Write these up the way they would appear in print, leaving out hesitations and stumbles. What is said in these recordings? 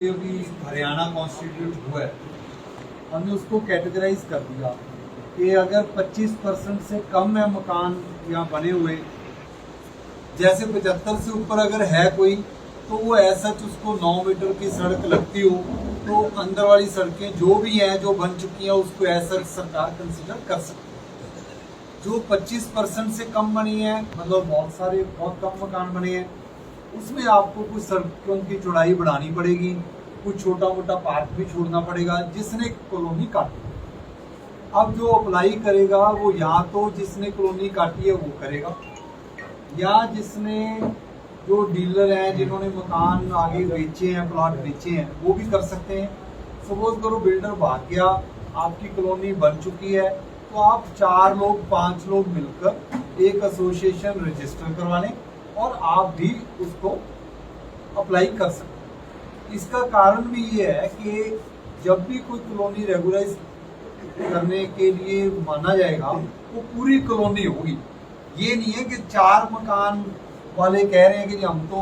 भी हरियाणा कॉन्स्टिट्यूट हुआ है, हमने उसको कैटेगराइज कर दिया कि अगर 25% से कम है मकान यहाँ बने हुए, जैसे 75 से ऊपर अगर है कोई, तो वो ऐसा उसको 9 मीटर की सड़क लगती हो तो अंदर वाली सड़कें जो भी हैं जो बन चुकी हैं उसको ऐसा सरकार कंसिडर कर सकती है। जो 25% से कम बनी है, मतलब बहुत कम मकान बने हैं, उसमें आपको कुछ सड़कों की चौड़ाई बढ़ानी पड़ेगी, कुछ छोटा मोटा पार्क भी छोड़ना पड़ेगा जिसने कॉलोनी काटी। अब जो अप्लाई करेगा वो या तो जिसने कॉलोनी काटी है वो करेगा, या जिसने जो डीलर हैं जिन्होंने मकान आगे बेचे हैं, प्लॉट बेचे हैं, वो भी कर सकते हैं। सपोज करो बिल्डर भाग गया, आपकी कॉलोनी बन चुकी है, तो आप 4 लोग 5 लोग मिलकर एक एसोसिएशन रजिस्टर करवा लें और आप भी उसको अप्लाई कर सकते हैं। इसका कारण भी ये है कि जब भी कोई कॉलोनी रेगुलाइज करने के लिए माना जाएगा वो पूरी कॉलोनी होगी। ये नहीं है कि 4 मकान वाले कह रहे हैं कि हम तो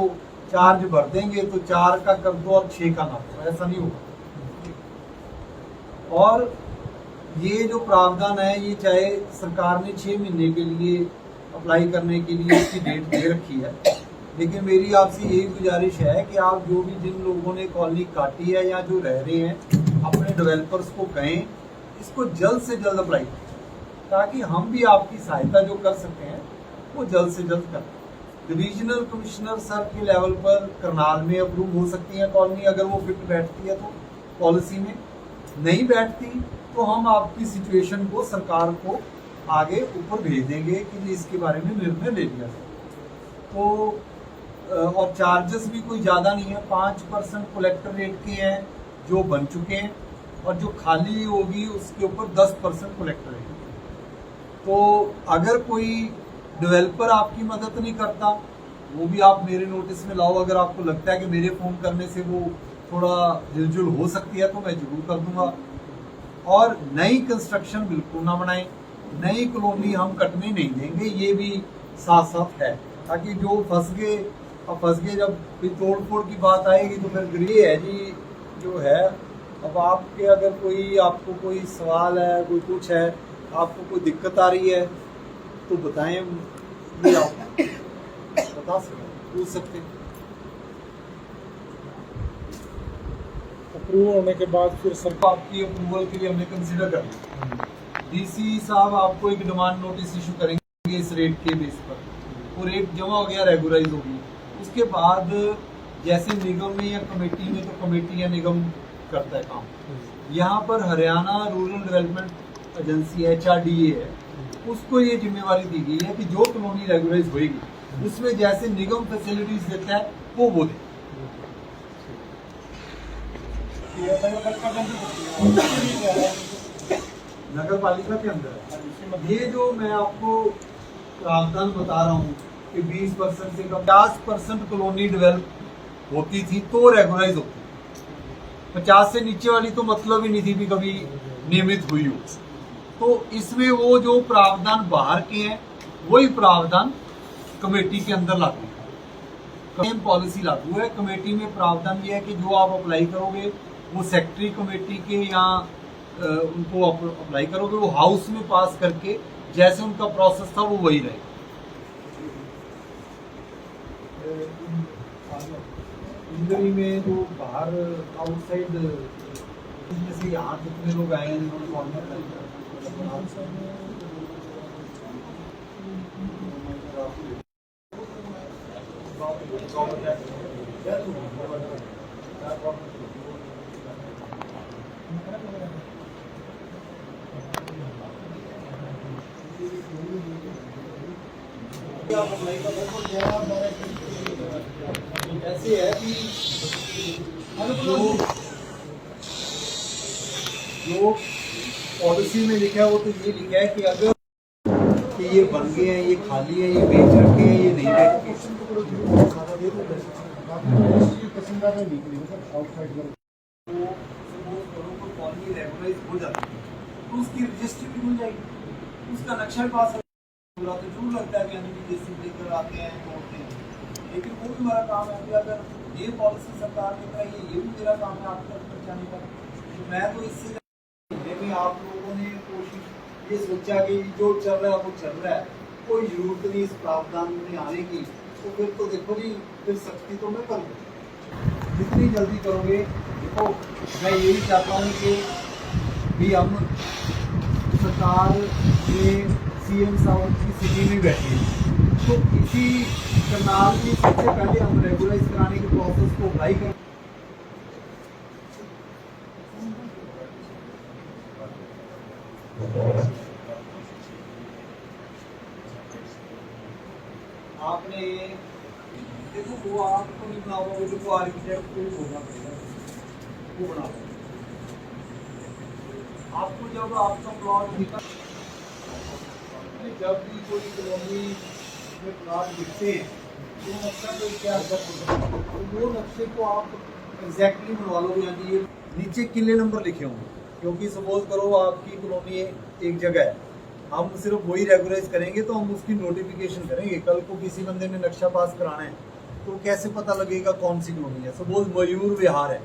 चार्ज भर देंगे तो 4 का कर दो और 6 का ना दो, ऐसा नहीं होगा। और ये जो प्रावधान है ये चाहे सरकार ने 6 महीने के लिए अप्लाई करने के लिए इसकी डेट दे रखी है, लेकिन मेरी आपसे यही गुजारिश है कि आप जो भी जिन लोगों ने कॉलोनी काटी है या जो रह रहे हैं अपने डेवलपर्स को कहें इसको जल्द से जल्द अप्लाई करें, ताकि हम भी आपकी सहायता जो कर सकते हैं वो जल्द से जल्द करें। डिविजनल कमिश्नर सर के लेवल पर करनाल में अप्रूव हो सकती है कॉलोनी, अगर वो फिट बैठती है तो पॉलिसी में, नहीं बैठती तो हम आपकी सिचुएशन को सरकार को आगे ऊपर भेज देंगे कि इसके बारे में निर्णय ले लिया जाए। तो और चार्जेस भी कोई ज़्यादा नहीं है, 5% कलेक्टर रेट के हैं जो बन चुके हैं, और जो खाली होगी उसके ऊपर 10% कलेक्टर रेट। तो अगर कोई डेवलपर आपकी मदद नहीं करता वो भी आप मेरे नोटिस में लाओ। अगर आपको लगता है कि मेरे फ़ोन करने से वो थोड़ा हिलजुल हो सकती है तो मैं जरूर कर दूंगा। और नई कंस्ट्रक्शन बिल्कुल ना बनाएं, नई कॉलोनी हम कटने नहीं देंगे, ये भी साथ साथ है, ताकि जो फंस गए जब फिर तोड़ फोड़ की बात आएगी तो फिर ग्रे है जी जो है। अब आपको कोई सवाल है, कोई कुछ है, आपको कोई दिक्कत आ रही है तो बताएं, ये आप बता सकते, पूछ सकते हैं। अप्रूव होने के बाद फिर सरकार आपकी अप्रूवल के लिए हमने कंसिडर कर लिया। डीसी साहब आपको एक डिमांड नोटिस इशू करेंगे इस रेट के बेस पर, वो रेट जमा हो गया, रेगुलाइज हो गई। उसके बाद जैसे निगम में या कमेटी में, तो कमेटी या निगम करता है काम। यहाँ पर Haryana rural development agency HRDA है, उसको ये जिम्मेवारी दी गई है कि जो कॉलोनी रेगुलाइज होगी उसमें जैसे निगम फैसिलिटीज देता है वो दे। नगर पालिका के अंदर है। ये जो मैं आपको प्रावधान बता रहा हूँ कि 20% से 50% कॉलोनी डेवलप होती थी तो रेगुलाइज होती, 50 से नीचे वाली तो मतलब ही नहीं थी भी कभी नियमित हुई हो। तो इसमें वो जो प्रावधान बाहर के हैं वही प्रावधान कमेटी के अंदर लागू है, सेम पॉलिसी लागू है। कमेटी में प्रावधान ये है कि जो आप अप्लाई करोगे वो सेक्रेटरी कमेटी के यहाँ उनको अप्लाई करोगे, वो हाउस में पास करके जैसे उनका प्रोसेस था वो वही रहेगा। इंदरी में जो बाहर आउटसाइड में से यहाँ कितने लोग आए हैं जिन्होंने फॉर्म अप्लाई किया? ऐसे है कि जो पॉलिसी में लिखा है वो तो ये लिखा है कि अगर कि ये बन गए हैं, ये खाली है, ये बेच रखे हैं, ये नहीं बेच रेगुलाइज हो जाती है तो उसकी रजिस्ट्री भी हो जाएगी, उसका नक्शा पास तो जरूर लगता है कि हम लेकर आते हैं, तोड़ते हैं, लेकिन वो भी हमारा काम है कि अगर ये पॉलिसी सरकार ने कराई है, ये भी मेरा काम है आपके तक पहुँचाने का। तो मैं तो इससे भी आप लोगों ने कोशिश ये सोचा कि जो चल रहा है वो चल रहा है, कोई जरूरत नहीं इस प्रावधान में आने की, तो फिर तो देखो जी, फिर सख्ती तो मैं करूँगा जितनी जल्दी करोगे। देखो मैं यही चाहता हूँ कि भी हम सरकार में सीएम साहब की सिटी में बैठे हैं, तो इसी करनाल में सबसे पहले हम रेगुलाइज कराने के प्रोसेस को अप्लाई करें। आपने देखो वो आपको नहीं बना हुआ, देखो आर्किटेक्ट को होना पड़ेगा, वो बना आपको। जब आपका प्लॉट निकल, जब भी कोई कॉलोनी में प्लॉट दिखते हैं तो नक्शा तो क्या तो वो नक्शे को आप एग्जैक्टली बनवा लो। यानी ये नीचे किले नंबर लिखे होंगे, क्योंकि सपोज करो आपकी कॉलोनी एक जगह है, हम सिर्फ वही रेगुलाइज करेंगे तो हम उसकी नोटिफिकेशन करेंगे। कल को किसी बंदे ने नक्शा पास कराना है तो कैसे पता लगेगा कौन सी कॉलोनी है। सपोज मयूर विहार है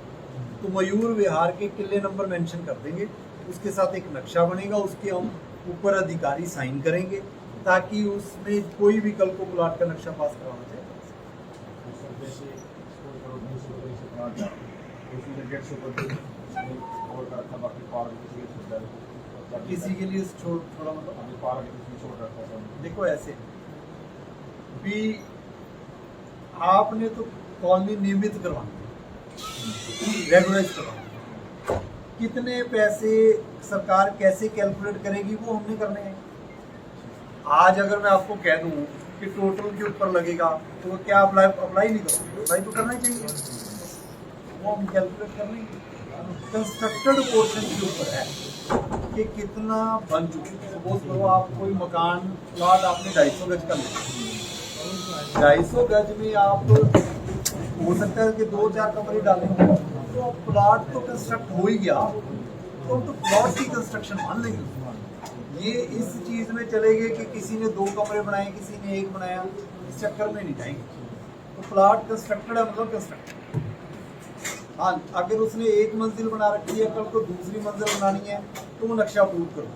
तो मयूर विहार के किले नंबर मेंशन कर देंगे, उसके साथ एक नक्शा बनेगा, उसके हम ऊपर अधिकारी साइन करेंगे ताकि उसमें कोई भी कल को प्लॉट का नक्शा पास कराना चाहे। किसी के लिए छोड़ा मतलब देखो ऐसे भी आपने तो कॉलोनी नियमित करवानी, रेगुलाइज करवानी। कितने पैसे सरकार कैसे कैलकुलेट करेगी वो हमने करने हैं। आज अगर मैं आपको कह दूं कि टोटल के ऊपर लगेगा तो क्या अप्लाई नहीं करोगे? अप्लाई तो करना ही चाहिए, वो हम कैलकुलेट कर लेंगे। कंस्ट्रक्टेड पोर्शन के ऊपर है कि कितना बन चुके। सपोज करो आप कोई मकान प्लॉट आपने 250 गज का लिया, 250 गज में आप हो सकता है कि 2-4 कमरे डाले हो, तो प्लॉट तो कंस्ट्रक्ट हो ही गया, तो हम तो प्लॉट की कंस्ट्रक्शन मान लेंगे। ये इस चीज में चलेंगे कि किसी ने 2 कमरे बनाए, किसी ने 1 बनाया, इस चक्कर में नहीं जाएंगे। तो प्लॉट कंस्ट्रक्टेड है मतलब कंस्ट्रक्टेड। हाँ, अगर उसने 1 मंजिल बना रखी है, कल को दूसरी मंजिल बनानी है तो वो नक्शा अप्रूव करो।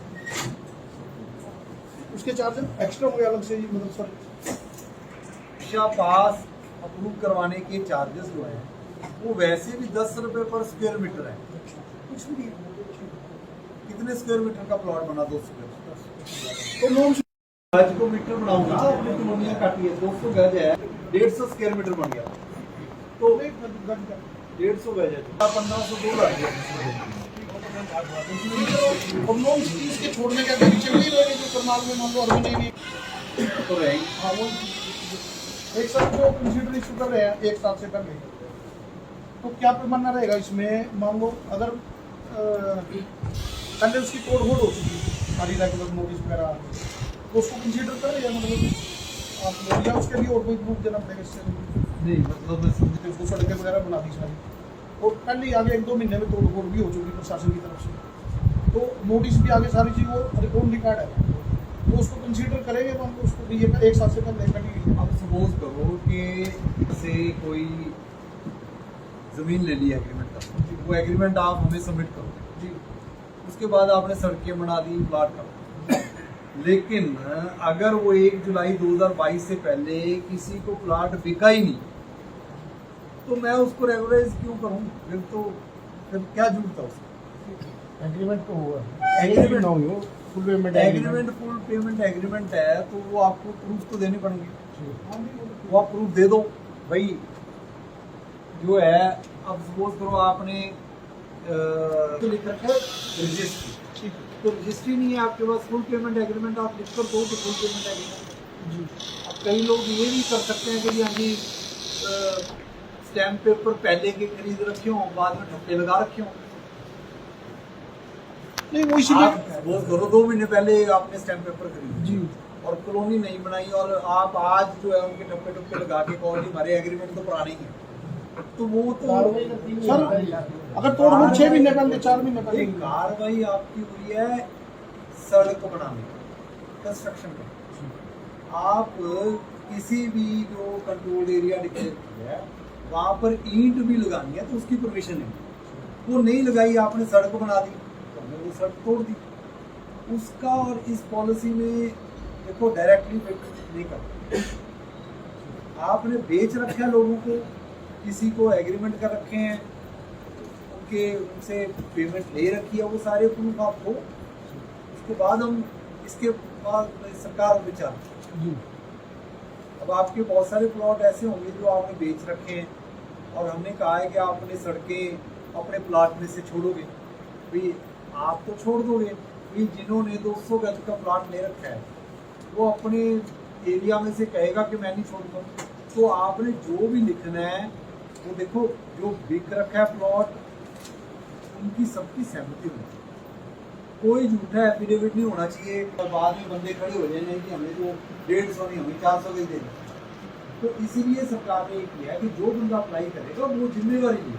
उसके चार्जेस एक्स्ट्रा हो गया अलग से, मतलब सर नक्शा पास अप्रूव करवाने के चार्जेस जो है वो वैसे भी 10 रुपए पर स्क्वायर मीटर है, कुछ भी नहीं। कितने स्क्वायर मीटर का प्लॉट बना? 200 गज। तो लोग गज को मीटर बनाऊंगा, अपनी कॉलोनियां काटी है, 200 गज है, 150 स्क्वायर मीटर बन गया। तो 150 गज है, 1502 लग गया। हम लोग इसके छोड़ने का नीचे नहीं रहेंगे जो करनाल में मान लो अर्बन एरिया तो रहेंगे। हाँ, वो एक साथ जो कंसीडर इशू कर रहे हैं 1 साल से पहले, तो क्या पैमाना रहेगा इसमें? मान लो अगर पहले उसकी तोड़ फोड़ हो चुकी सारी रेगुलर नोटिस वगैरह, तो उसको कंसीडर कर रहे हैं मतलब आप, या उसके लिए और कोई प्रूफ देना पड़ेगा इससे? नहीं, मतलब उसको सड़कें वगैरह बना दी सारी, और पहले आगे 1-2 महीने में तोड़ फोड़ भी हो चुकी प्रशासन की तरफ से, तो नोटिस भी आगे सारी चीज़ वो ऑन रिकॉर्ड है, तो उसको कंसीडर करेंगे तो हम उसको ये 1 साल से पहले कटी। अब सपोज करो कि से कोई ज़मीन ले ली एग्रीमेंट का, वो एग्रीमेंट आप हमें सबमिट करो जी, उसके बाद आपने सड़कें बना दी, प्लाट का। लेकिन अगर वो 1 जुलाई 2022 से पहले किसी को प्लाट बिका ही नहीं तो मैं उसको रेगुलाइज क्यों करूं? फिर क्या जरूरत है उसको? एग्रीमेंट तो हुआ, एग्रीमेंट ना हो full payment agreement full payment agreement है, तो वो आपको प्रूफ तो देने पड़ेंगे। वो आप प्रूफ दे दो भाई जो है। अब सपोज करो आपने तो लिख रखा है रजिस्ट्री, तो रजिस्ट्री नहीं है आपके पास, फुल पेमेंट एग्रीमेंट आप लिख कर दो तो फुल पेमेंट एग्रीमेंट जी। अब कई लोग ये भी कर सकते हैं कि हाँ जी स्टैम्प पेपर पहले के खरीद रखे हों, बाद में ठप्पे लगा रखे हों। नहीं, वो इसीलिए वो 2 महीने पहले आपने स्टैम्प पेपर खरीदे जी और कॉलोनी नहीं बनाई, और आप आज जो है उनके ठप्पे लगा के कॉलोनी हमारे एग्रीमेंट तो पुराने ही है, तो वो तो सर अगर तोड़ फोड़ 6 महीने पहले 4 महीने पहले कार्रवाई आपकी हुई है सड़क बनाने कंस्ट्रक्शन का। आप किसी भी जो कंट्रोल्ड एरिया डिक्लेयर किया है वहाँ पर ईंट भी लगानी है तो उसकी परमिशन है, वो नहीं लगाई, आपने सड़क बना दी तो हमने वो सड़क तोड़ दी उसका। और इस पॉलिसी में देखो डायरेक्टली नहीं करते, आपने बेच रखा है लोगों को, किसी को एग्रीमेंट कर रखे हैं, उनसे पेमेंट ले रखी है, वो सारे प्रूफ आपको, उसके बाद हम इसके बाद सरकार विचार। अब आपके बहुत सारे प्लॉट ऐसे होंगे जो आपने बेच रखे हैं और हमने कहा है कि आपने सड़कें अपने प्लॉट में से छोड़ोगे, भाई आप तो छोड़ दोगे, भाई जिन्होंने 200 गज का प्लॉट ले रखा है वो अपने एरिया में से कहेगा कि मैं नहीं छोड़ता। तो आपने जो भी लिखना है वो देखो, जो बिक रखा है प्लॉट उनकी सबकी सहमति होनी चाहिए, कोई झूठा एफिडेविट नहीं होना चाहिए और बाद में बंदे खड़े हो जाए कि हमें तो 150 नहीं हमें 400 दे देना। तो इसीलिए सरकार ने ये किया है कि जो बंदा अप्लाई करेगा वो जिम्मेवारी ले,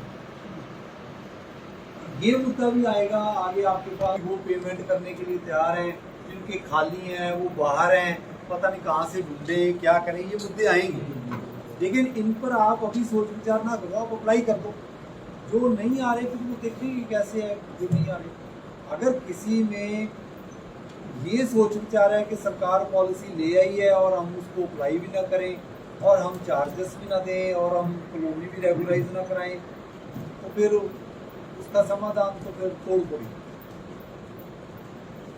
ये मुद्दा भी आएगा आगे आपके पास, वो पेमेंट करने के लिए तैयार हैं, जिनके खाली हैं वो बाहर हैं, पता नहीं कहाँ से ढूंढे क्या करें, ये मुद्दे आएंगे। लेकिन इन पर आप अभी सोच विचार ना करो, आप अप्लाई कर दो, जो नहीं आ रहे फिर वो देखेंगे कैसे है जो नहीं आ रहे। अगर किसी में ये सोच विचार है कि सरकार पॉलिसी ले आई है और हम उसको अप्लाई भी ना करें और हम चार्जेस भी ना दें और हम कॉलोनी भी रेगुलाइज ना कराएं, तो फिर उसका समाधान तो फिर तोड़ पड़ी।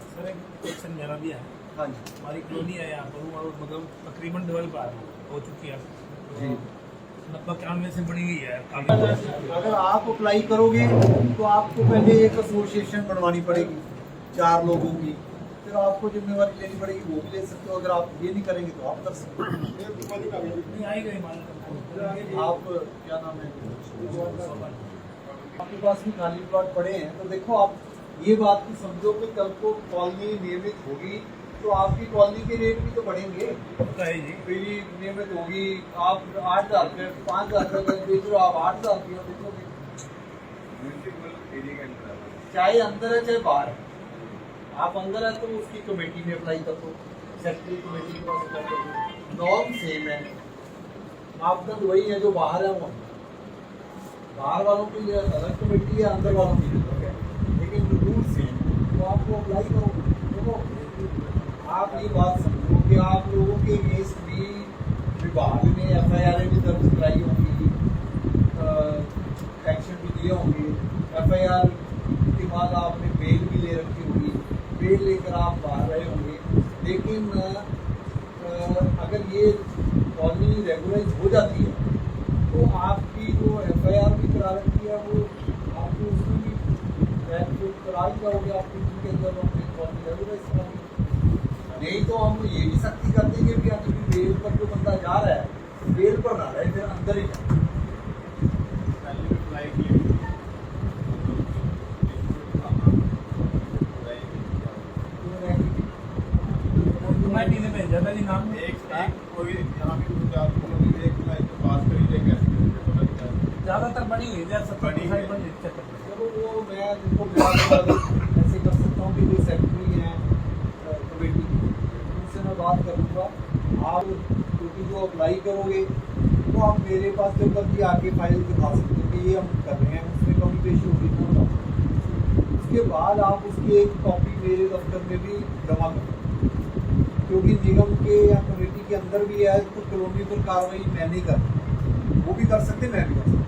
सर एक क्वेश्चन मेरा भी है। हाँ जी, हमारी कॉलोनी है यहाँ पर, वो मतलब तकरीबन डेवलप हो चुकी है जी। 90-91 से बनी हुई है। अगर आप अप्लाई करोगे तो आपको पहले एक एसोसिएशन बनवानी पड़ेगी 4 लोगों की, फिर आपको जिम्मेवारी लेनी पड़ेगी, वो भी ले सकते हो। अगर आप ये नहीं करेंगे तो आप कर सकते हो। नहीं आएगा आप क्या नाम है, आपके पास भी खाली प्लॉट पड़े हैं तो देखो आप ये बात भी समझो कि कल को कॉलोनी नियमित होगी तो आपकी कॉलोनी के रेट भी तो बढ़ेंगे। होता है जी। फ्री नियमित होगी, आप 8,000 रुपये 5,000 रुपये बेच रहे हो, आप 8,000 रुपये बेचोगे, चाहे अंदर है चाहे बाहर है। आप अंदर है तो उसकी कमेटी में अप्लाई कर दो, सेक्रेटरी कमेटी के पास अप्लाई कर दो, नॉर्म सेम है, मापदंड वही है जो बाहर है वो बाहर वालों के लिए अलग कमेटी है, अंदर वालों के लिए अलग है, लेकिन रूल सेम है। तो आपको अप्लाई करो। देखो आप ये बात समझो कि आप लोगों के अगेंस्ट भी विभाग ने FIR भी दर्ज कराई होंगी, एक्शन भी दिए होंगे, FIR के बाद आपने बेल भी ले रखी होगी, बेल लेकर आप बाहर रहे होंगे। लेकिन अगर ये कॉलोनी रेगुलाइज हो जाती है तो आपकी जो FIR भी करा रखी है वो आपको उसमें भी करा ही जाओगे, आपकी के अंदर अपनी कॉलोनी रेगुलाइज करा। नहीं तो हम ये भी सख्ती कर देंगे कि अगर बेल पर जो बंदा जा रहा है बेल पर ना रहे, फिर अंदर ही जाए। कमेटी ने भेजा था जी नाम ज्यादातर बनी हुई है, 70% बनी हुई। चलो वो मैं ऐसे कर सकता हूँ कि जो सेक्रेटरी हैं कमेटी उनसे मैं बात कर लूँगा। आप क्योंकि जो अप्लाई करोगे तो आप मेरे पास जब कभी आके फाइल दिखा सकते हो कि ये हम कर रहे हैं, उसमें कमी पेशी होगी तो उसके बाद आप उसकी एक कॉपी मेरे दफ्तर में भी जमा करो, क्योंकि निगम के या कमेटी के अंदर भी है तो कॉलोनी पर कार्रवाई मैं नहीं कर, वो भी कर सकते मैं भी कर सकता,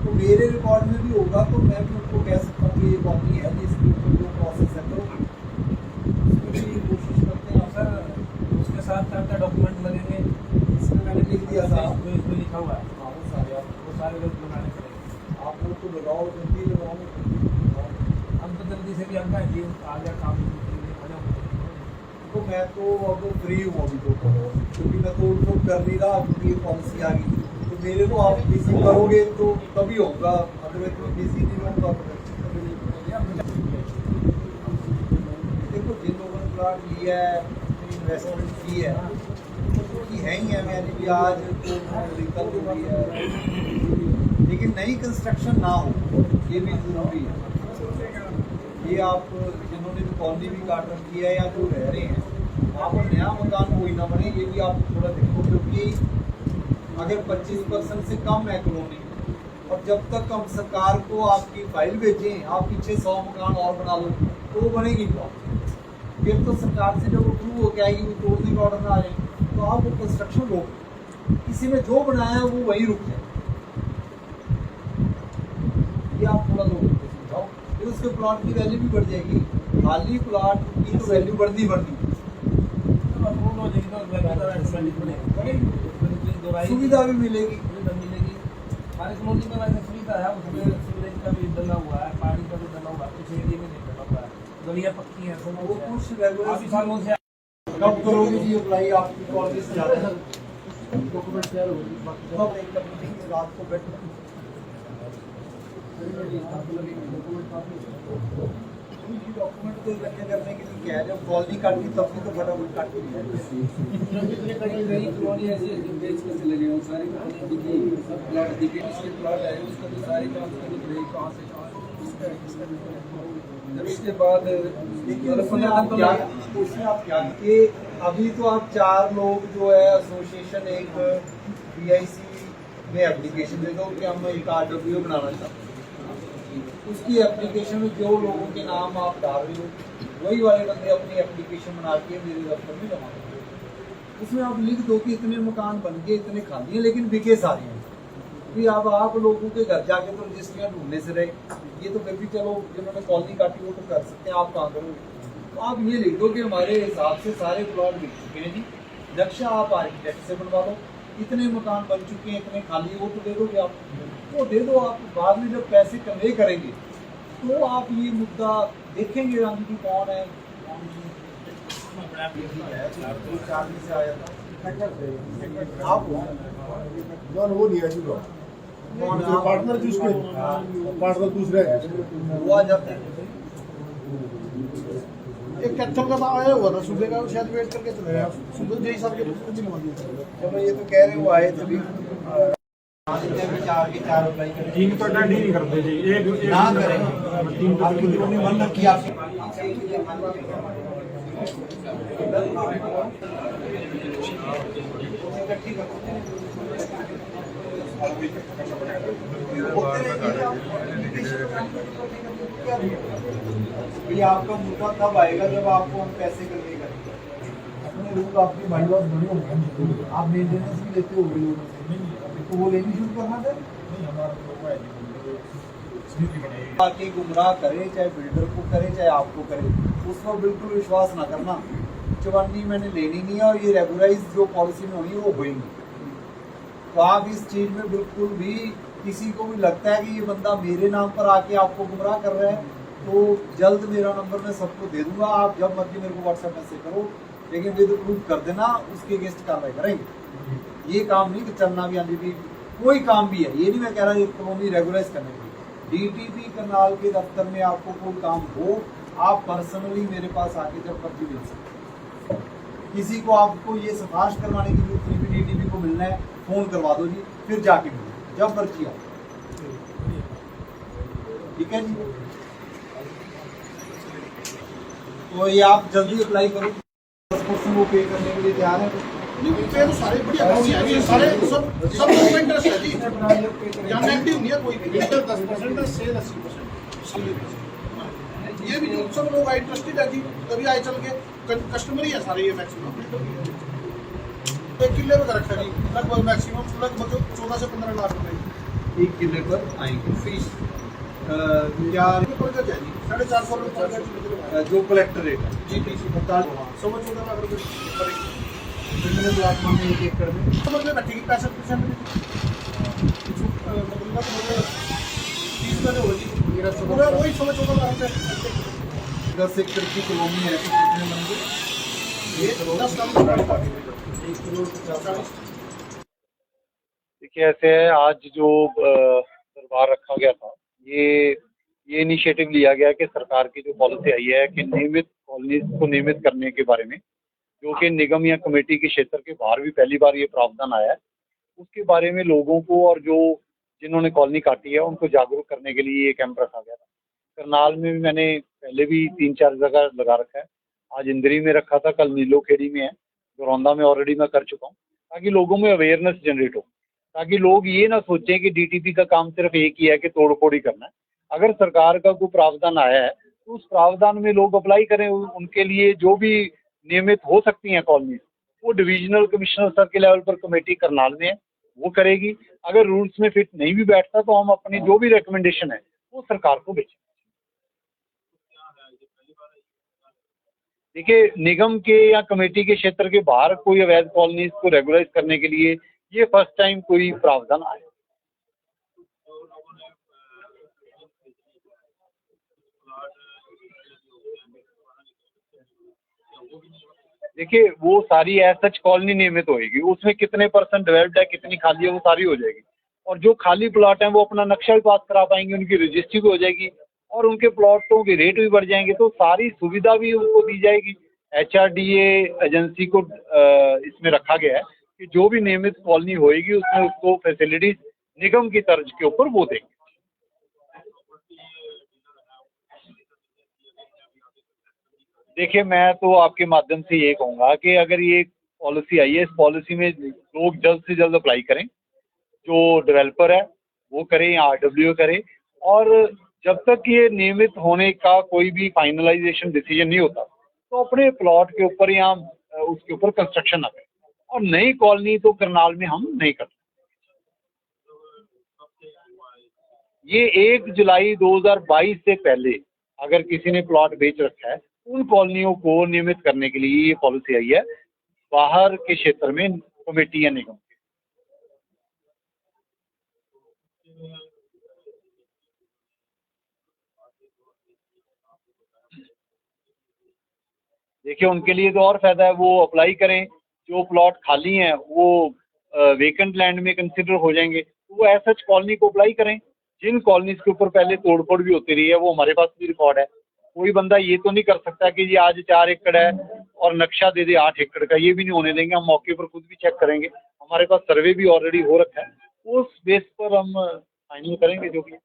तो मेरे रिकॉर्ड में भी होगा तो मैं भी उनको कह सकता हूँ कि ये कॉपी है जिसके ऊपर जो प्रोसेस है करो, उसमें भी कोशिश करते हैं। सर उसके साथ क्या डॉक्यूमेंट लगेंगे? इसमें मैंने लिख दिया था, जो इसमें लिखा हुआ है हाँ वो सारे लोग बनाने पड़ेंगे। आप लोग तो लगाओ, जल्दी लगाओ, हम तो जल्दी से भी हम कहें जी आ गया काम तो मैं तो अब फ्री हूँ अभी तो, क्योंकि मैं तो उनको कर नहीं रहा क्योंकि ये पॉलिसी आ गई। तो मेरे को आप बिजी करोगे तो तभी होगा, अदरवाइज मैं बिजी नहीं रहूँगा तो कभी नहीं। देखो जिन लोगों ने प्लाट लिया है, इन्वेस्टमेंट की है, उनकी है ही है, मैंने भी आज तो कल हुई है, लेकिन नई कंस्ट्रक्शन ना हो ये भी जरूरी है। ये आप जिन्होंने भी कॉलोनी भी काट रखी है या जो रह रहे हैं आप नया मकान कोई ना बने, ये भी आप थोड़ा देखो, क्योंकि अगर 25% से कम है कॉलोनी, और जब तक हम सरकार को आपकी फाइल भेजें आप पीछे 100 मकान और बना लो तो वो बनेगी प्रॉब्लम। फिर तो सरकार से जब अप्रूव होकर आएगी, वो तोड़ने का ऑर्डर ना आ जाए तो आप वो कंस्ट्रक्शन रोक, किसी ने जो बनाया है वो वहीं रुक जाए। ये आप थोड़ा लोगों को समझाओ, फिर उसके प्लॉट की वैल्यू भी बढ़ जाएगी। खाली प्लॉट की तो वैल्यू बढ़ती बढ़ती, सुविधा भी मिलेगी। हमारे कॉलोनी में वैसे सुविधा है, उसमें सीवरेज का भी डला हुआ है, पानी का भी डला हुआ है, कुछ एरिया में नहीं डला हुआ है, गलियां पक्की हैं, सब वो कुछ कुछ है। काफी सालों से कब करोगे जी अप्लाई? आपकी कॉलेज से जाते हैं डॉक्यूमेंट तैयार हो गए, कब एक मीटिंग में रात को बैठ डॉक्यूमेंट तो इकट्ठे करने के लिए क्या है, जब कॉलोनी काटी तब भी तो फटाफट काट के कॉलोनी ऐसी है कि बेच कैसे लगे हो, सारी कॉलोनी दिखी, सब प्लॉट दिखे, इसके प्लॉट है उसका तो सारी काम करनी पड़ेगी, कहाँ से जब इसके बाद उसमें आप क्या कि अभी तो आप 4 लोग जो है एसोसिएशन एक BIC में एप्लीकेशन दे दो कि हम एक RWA बनाना चाहते हैं, उसकी एप्लीकेशन में जो लोगों के नाम आप डाल रहे हो वही वाले बंदे अपनी एप्लीकेशन बना के मेरे दफ्तर में जमा कर दो। उसमें आप लिख दो कि इतने मकान बन गए, इतने खाली हैं, लेकिन बिके सारे हैं। कि अब आप लोगों के घर जाके तो रजिस्ट्रियाँ ढूंढने से रहे, ये तो फिर भी चलो जिन्होंने कॉलोनी काटी वो तो कर सकते हैं, आप कहाँ करोगे? तो आप ये लिख दो कि हमारे हिसाब से सारे प्लॉट बिक चुके हैं जी, नक्शा आप आर्किटेक्ट से बनवा लो, इतने मकान बन चुके हैं, इतने खाली, वो तो दे दोगे आप, वो दे दो आप। बाद में जब पैसे कन्वे करेंगे तो आप ये मुद्दा देखेंगे हम कि कौन है से आया था आप वो नहीं है जी, कौन है? पार्टनर जिसके पार्टनर दूसरे वो आ जाते हैं। एक कैथल का तो आया हुआ था सुबह का, शायद वेट करके चले गया, सुबह जय साहब के रुक मिलवा दिया। चलो ये तो कह रहे हो आए तभी चार के चार अप्लाई करें, तीन तो अटेंड ही नहीं करते जी, एक ना करें तीन तो आपकी दिलों में मन रखी आपसे इकट्ठी ये आपका मुद्दा तब आएगा जब आपको हम पैसे करने करेंगे। अपने रूल आपके भाई बात बने होंगे, आप मेंटेनेंस भी लेते हो लोगों से, तो वो लेनी शुरू करना था। आके गुमराह करे, चाहे बिल्डर को करे चाहे आपको करे, उस पर बिल्कुल विश्वास ना करना। चवन्नी मैंने लेनी नहीं है और ये रेगुलराइज जो पॉलिसी में होगी वो होगी। तो आप इस चीज में बिल्कुल भी किसी को भी लगता है कि ये बंदा मेरे नाम पर आके आपको गुमराह कर रहा है, तो जल्द मेरा नंबर मैं सबको दे दूंगा, आप जब मर्जी मेरे को व्हाट्सएप मैसेज करो, लेकिन विद प्रूफ कर देना, उसके अगेंस्ट कार्रवाई करेंगे। ये काम नहीं कि चलना भी आने भी, कोई काम भी है, ये नहीं मैं कह रहा ये कॉलोनी रेगुलराइज करने के लिए। DTP करनाल के दफ्तर में आपको कोई काम हो, आप पर्सनली मेरे पास आके जब मर्जी मिल सकते। किसी को आपको ये सिफारिश करवाने की जरूरत नहीं भी DTP को मिलना है, फोन करवा दो जी, फिर जाके मिलो जब मर्जी आओ, ठीक है जी। तो ये आप जल्दी अप्लाई करो, 10% वो पे करने के लिए तैयार है। नहीं पे तो सारे बढ़िया है, सारे सब लोग इंटरेस्ट है जी, यहाँ नेगेटिव नहीं है कोई भी, 10% सेल 80%। ये भी जो सब लोग इंटरेस्टेड है जी, तभी आए चल के कस्टमर ही है सारे, ये मैक्सिमम 1 किले में रखा है जी, लगभग मैक्सिमम लगभग 14 से 15 लाख रुपए 1 किले पर आएंगे फीस क्या पड़ गया जी, 450 रुपये जो कलेक्टर रेट है जी पीसी 14 लाख रुपए पड़ेगी। कितने ब्लॉक में 1 एकड़ में समझ में बैठेगी 65% मतलब 30 का जो होगी मेरा पूरा वही 14 लाख रुपए। 10 एकड़ की कॉलोनी है तो कितने बनेंगे? ये 10 लाख देखिए ऐसे है, आज जो दरबार रखा गया था, ये इनिशिएटिव लिया गया कि सरकार की जो पॉलिसी आई है कि नियमित कॉलोनीज को नियमित करने के बारे में, जो कि निगम या कमेटी के क्षेत्र के बाहर भी पहली बार ये प्रावधान आया है, उसके बारे में लोगों को और जो जिन्होंने कॉलोनी काटी है उनको जागरूक करने के लिए ये कैंप रखा गया था। करनाल में भी मैंने पहले भी 3-4 जगह लगा रखा है। आज इंद्री में रखा था, कल नीलोखेड़ी में है, गरौंदा में ऑलरेडी मैं कर चुका हूँ, ताकि लोगों में अवेयरनेस जनरेट हो, ताकि लोग ये ना सोचें कि डीटीपी का काम सिर्फ एक ही है कि तोड़ फोड़ ही करना है। अगर सरकार का कोई प्रावधान आया है तो उस प्रावधान में लोग अप्लाई करें। उनके लिए जो भी नियमित हो सकती हैं कॉलोनी, वो डिविजनल कमिश्नर स्तर के लेवल पर कमेटी करनाल में है, वो करेगी। अगर रूल्स में फिट नहीं भी बैठता तो हम अपनी जो भी रिकमेंडेशन है वो सरकार को भेजें। देखिए, निगम के या कमेटी के क्षेत्र के बाहर कोई अवैध कॉलोनीज को रेगुलराइज करने के लिए ये फर्स्ट टाइम कोई प्रावधान आया। देखिए, वो सारी एज सच कॉलोनी नियमित होएगी, उसमें कितने परसेंट डेवलप्ड है, कितनी खाली है, वो सारी हो जाएगी। और जो खाली प्लॉट हैं वो अपना नक्शा भी पास करा पाएंगे, उनकी रजिस्ट्री भी हो जाएगी और उनके प्लॉटों के रेट भी बढ़ जाएंगे, तो सारी सुविधा भी उनको दी जाएगी। HRDA एजेंसी को इसमें रखा गया है कि जो भी नियमित कॉलोनी होएगी उसमें उसको फैसिलिटीज निगम की तर्ज के ऊपर वो देंगे। देखिए, मैं तो आपके माध्यम से ये कहूँगा कि अगर ये पॉलिसी आई है, इस पॉलिसी में लोग जल्द से जल्द अप्लाई करें। जो डेवलपर है वो करे या RWA करे, और जब तक ये नियमित होने का कोई भी फाइनलाइजेशन डिसीजन नहीं होता तो अपने प्लॉट के ऊपर या उसके ऊपर कंस्ट्रक्शन ना करें। और नई कॉलोनी तो करनाल में हम नहीं करते। ये 1 जुलाई 2022 से पहले अगर किसी ने प्लॉट बेच रखा है, उन कॉलोनियों को नियमित करने के लिए ये पॉलिसी आई है, बाहर के क्षेत्र में कमेटी या निगम। देखिए, उनके लिए तो और फायदा है, वो अप्लाई करें। जो प्लॉट खाली हैं वो वेकेंट लैंड में कंसिडर हो जाएंगे, तो वो एज सच कॉलोनी को अप्लाई करें। जिन कॉलोनीज के ऊपर पहले तोड़फोड़ भी होती रही है वो हमारे पास भी रिकॉर्ड है। कोई बंदा ये तो नहीं कर सकता कि जी आज 4 एकड़ है और नक्शा दे दे 8 एकड़ का, ये भी नहीं होने देंगे। हम मौके पर खुद भी चेक करेंगे, हमारे पास सर्वे भी ऑलरेडी हो रखा है, उस बेस पर हम फाइनल करेंगे जो भी।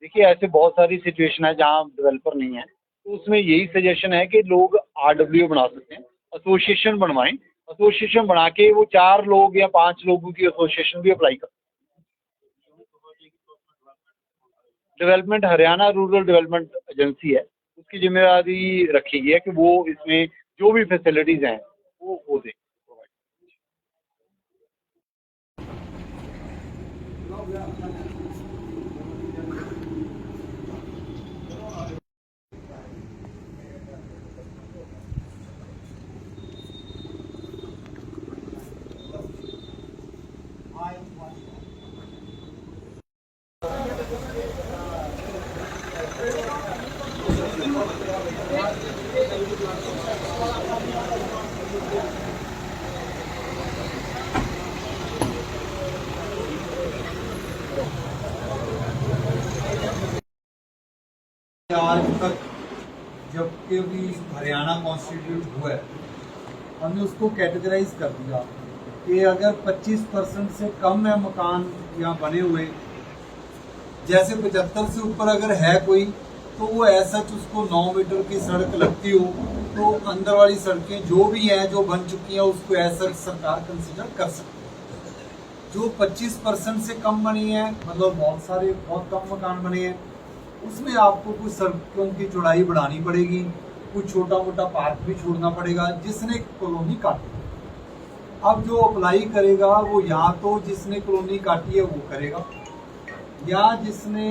देखिए, ऐसे बहुत सारी सिचुएशन है जहाँ डेवलपर नहीं है, तो उसमें यही सजेशन है कि लोग RWA बना सकते हैं, एसोसिएशन बनवाएं। एसोसिएशन बना के वो 4 लोग या 5 लोगों की एसोसिएशन भी अप्लाई कर। Development Haryana rural development agency है, उसकी जिम्मेदारी रखी गई है कि वो इसमें जो भी फैसिलिटीज़ हैं वो दें। आज तक जबकि भी हरियाणा कॉन्स्टिट्यूट हुआ है, हमने उसको कैटेगराइज कर दिया कि अगर 25% से कम है मकान यहाँ बने हुए, जैसे 75 से ऊपर अगर है कोई, तो वो ऐसा उसको 9 मीटर की सड़क लगती हो तो अंदर वाली सड़कें जो भी हैं जो बन चुकी हैं उसको ऐसा सरकार कंसिडर कर सकती है। जो 25% से कम बनी है, मतलब बहुत कम मकान बने हैं, उसमें आपको कुछ सड़कों की चौड़ाई बढ़ानी पड़ेगी, कुछ छोटा मोटा पार्क भी छोड़ना पड़ेगा जिसने कॉलोनी काटी। अब जो अप्लाई करेगा वो या तो जिसने कॉलोनी काटी है वो करेगा, या जिसने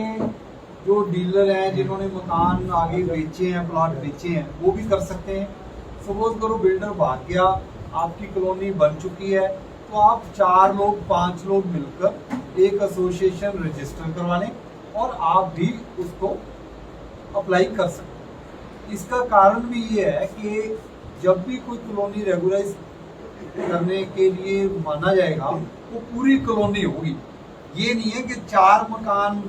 जो डीलर हैं जिन्होंने मकान आगे बेचे हैं, प्लॉट बेचे हैं, वो भी कर सकते हैं। सपोज करो बिल्डर भाग गया, आपकी कॉलोनी बन चुकी है, तो आप 4 लोग 5 लोग मिलकर एक एसोसिएशन रजिस्टर करवा लें और आप भी उसको अप्लाई कर सकते हैं। इसका कारण भी ये है कि जब भी कोई कॉलोनी रेगुलाइज करने के लिए माना जाएगा वो पूरी कॉलोनी होगी। ये नहीं है कि 4 मकान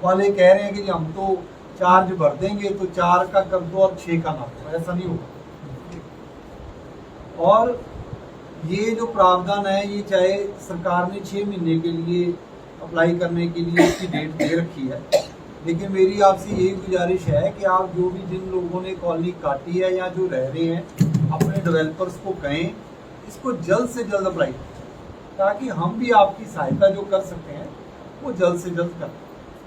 वाले कह रहे हैं कि हम तो चार्ज भर देंगे तो 4 का कर दो और 6 का ना दो, ऐसा नहीं होगा। और ये जो प्रावधान है ये चाहे सरकार ने 6 महीने के लिए अप्लाई करने के लिए इसकी डेट दे रखी है, लेकिन मेरी आपसे यही गुजारिश है कि आप जो भी जिन लोगों ने कॉलोनी काटी है या जो रह रहे हैं अपने डेवलपर्स को कहें इसको जल्द से जल्द अप्लाई करें, ताकि हम भी आपकी सहायता जो कर सकते हैं वो जल्द से जल्द करें।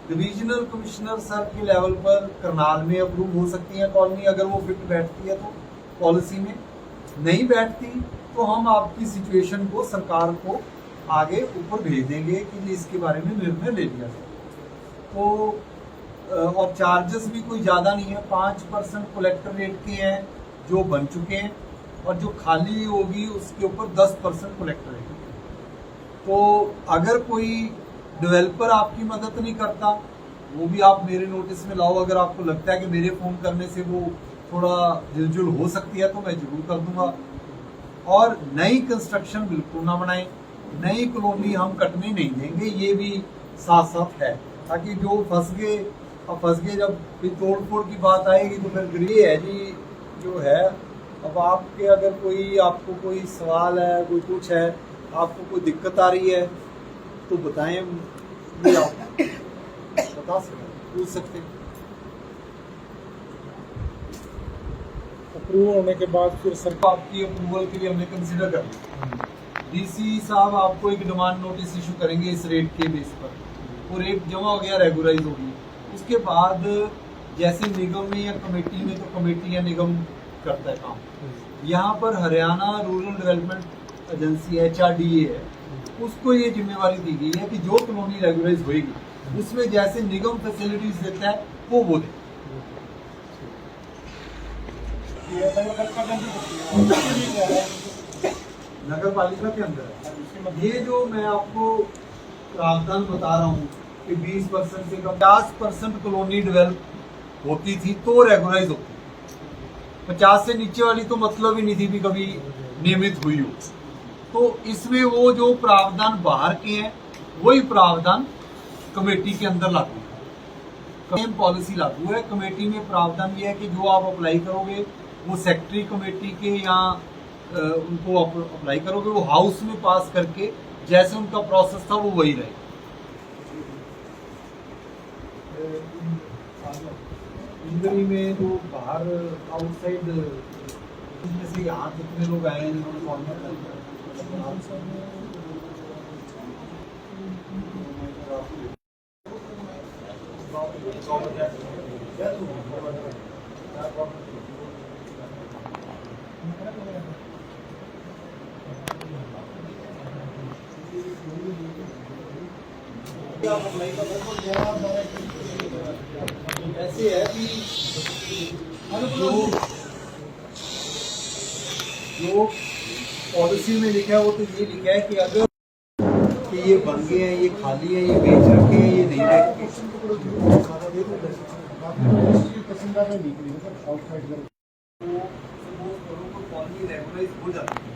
डिविजनल कमिश्नर सर के लेवल पर करनाल में अप्रूव हो सकती है कॉलोनी, अगर वो फिट बैठती है तो पॉलिसी में, नहीं बैठती तो हम आपकी सिचुएशन को सरकार को आगे ऊपर भेज देंगे कि जी इसके बारे में निर्णय ले लिया जाए। तो और चार्जेस भी कोई ज़्यादा नहीं है, 5% कलेक्टर रेट के हैं जो बन चुके हैं, और जो खाली होगी उसके ऊपर 10% कलेक्टर रेट। तो अगर कोई डेवलपर आपकी मदद नहीं करता वो भी आप मेरे नोटिस में लाओ। अगर आपको लगता है कि मेरे फ़ोन करने से वो थोड़ा जिलजुल हो सकती है तो मैं जरूर कर दूंगा। और नई कंस्ट्रक्शन बिल्कुल ना बनाएं, नई कॉलोनी हम कटने नहीं देंगे, ये भी साथ साथ है, ताकि जो फंस गए जब फिर तोड़ फोड़ की बात आएगी तो फिर ग्रे है जी जो है। अब आपको कोई सवाल है, कोई कुछ है, आपको कोई दिक्कत आ रही है तो बताएं, ये आप बता सकते पूछ सकते। अप्रूव होने के बाद फिर सरकार आपकी अप्रूवल के लिए हमने कंसिडर कर लिया। डीसी साहब आपको एक डिमांड नोटिस इशू करेंगे इस रेट के बेस पर, वो रेट जमा हो गया, रेगुलराइज हो गई। उसके बाद जैसे निगम में या कमेटी में, तो कमेटी या निगम करता है काम। यहाँ पर Haryana rural development agency HRDA है, उसको ये जिम्मेवारी दी गई है कि जो कॉलोनी रेगुलराइज होगी उसमें जैसे निगम फैसिलिटीज देता है वो दे। नगर पालिका के अंदर है। ये जो मैं आपको प्रावधान बता रहा हूँ कि 20% से 50% कॉलोनी डेवलप होती थी तो रेगुलराइज होती, 50 से नीचे वाली तो मतलब ही नहीं थी भी कभी नियमित हुई हो। तो इसमें वो जो प्रावधान बाहर के हैं वही प्रावधान कमेटी के अंदर लागू है, सेम पॉलिसी लागू है। कमेटी में प्रावधान ये है कि जो आप अप्लाई करोगे वो सेक्रेटरी कमेटी के या उनको अप्लाई करोगे, वो हाउस में पास करके जैसे उनका प्रोसेस था वो वही रहेगा। इंदरी में जो बाहर आउटसाइड में से यहाँ कितने लोग आए हैं जिन्होंने फॉर्म ऐसे है कि जो पॉलिसी में लिखा है वो तो ये लिखा है कि अगर कि ये बन गए हैं, ये खाली है, ये बेच रखे हैं, ये नहीं रखे, कॉलोनी रेगुलराइज हो जाती है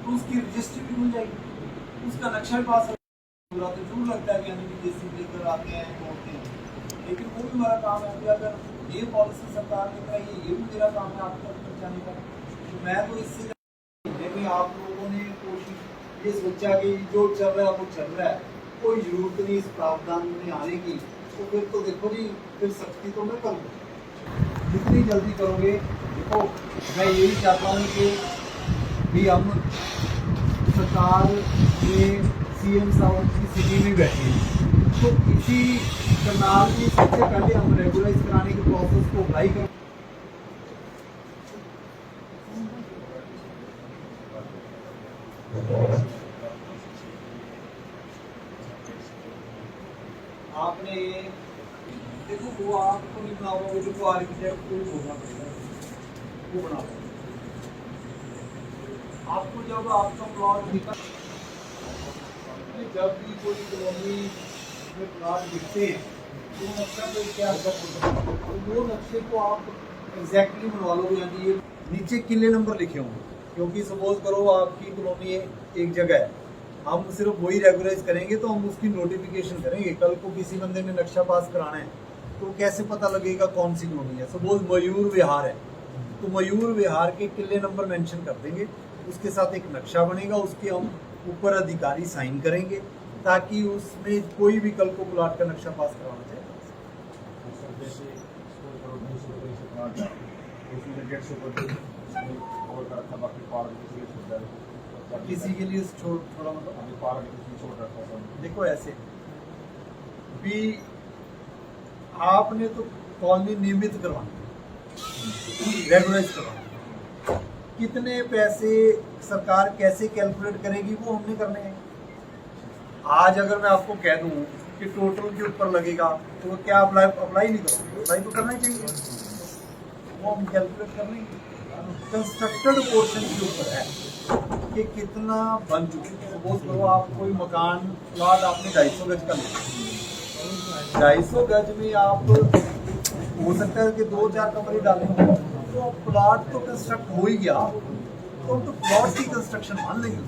तो उसकी रजिस्ट्री भी हो जाएगी, उसका नक्शा भी पास पूरा। तो जरूर लगता है कि हमें भी जैसे लेकर आते हैं तोड़ते हैं, लेकिन वो भी हमारा काम है कि अगर ये पॉलिसी सरकार ने कराई है, ये भी मेरा काम है आपको पहुँचाने का। तो मैं तो इससे में आप लोगों ने कोशिश ये सोचा कि जो चल रहा है वो चल रहा है, कोई जरूरत नहीं इस प्रावधान में आने की, तो फिर तो देखो जी फिर सख्ती तो मैं करूँगा, जितनी जल्दी करोगे। देखो मैं यही चाहता हूँ कि भी हम सरकार में CM साहब की सिटी में बैठे हैं, तो इसी करनाल में सबसे पहले हम रेगुलराइज कराने के प्रोसेस को अप्लाई करें। आपने देखो वो आपको नहीं बनाओगे, देखो आर्किटेक्ट को होना पड़ेगा, वो बना आपको। जब आपका प्लॉट निकल, जब भी कोई कॉलोनी में प्लॉट दिखते हैं तो नक्शा पे क्या होता है, तो वो नक्शे को आप एग्जैक्टली बनवा लो। यानी ये नीचे किले नंबर लिखे होंगे, क्योंकि सपोज करो आपकी कॉलोनी एक जगह है, हम सिर्फ वही रेगुलराइज करेंगे तो हम उसकी नोटिफिकेशन करेंगे। कल को किसी बंदे ने नक्शा पास कराना है तो कैसे पता लगेगा कौन सी कॉलोनी है। सपोज मयूर विहार है तो मयूर विहार के किले नंबर मेंशन कर देंगे, उसके साथ एक नक्शा बनेगा, उसके हम ऊपर अधिकारी साइन करेंगे ताकि उसमें कोई भी कल को प्लॉट का नक्शा पास करवाना चाहे। मकान था उसमें 150 पर और कर रखा बाकी पार्क किसी के छोड़ रहा किसी के लिए छोड़ा मतलब अभी पार्क किसी छोड़ रखा था देखो ऐसे भी आपने तो कॉलोनी नियमित करवानी रेगुलराइज करवानी, कितने पैसे सरकार कैसे कैलकुलेट करेगी वो हमने करने हैं। आज अगर मैं आपको कह दूं कि टोटल के ऊपर लगेगा तो क्या अप्लाई नहीं करोगे? अप्लाई तो करना ही चाहिए, वो हम कैलकुलेट कर लेंगे। कंस्ट्रक्टेड पोर्शन के ऊपर है कि कितना बन चुके। सपोज करो आप कोई मकान प्लॉट आपने 250 गज का लिया, 250 गज में आप हो सकता है कि 2-4 कमरे डाले हो, तो प्लॉट तो कंस्ट्रक्ट हो ही गया, तो हम तो प्लॉट की कंस्ट्रक्शन मान लेंगे।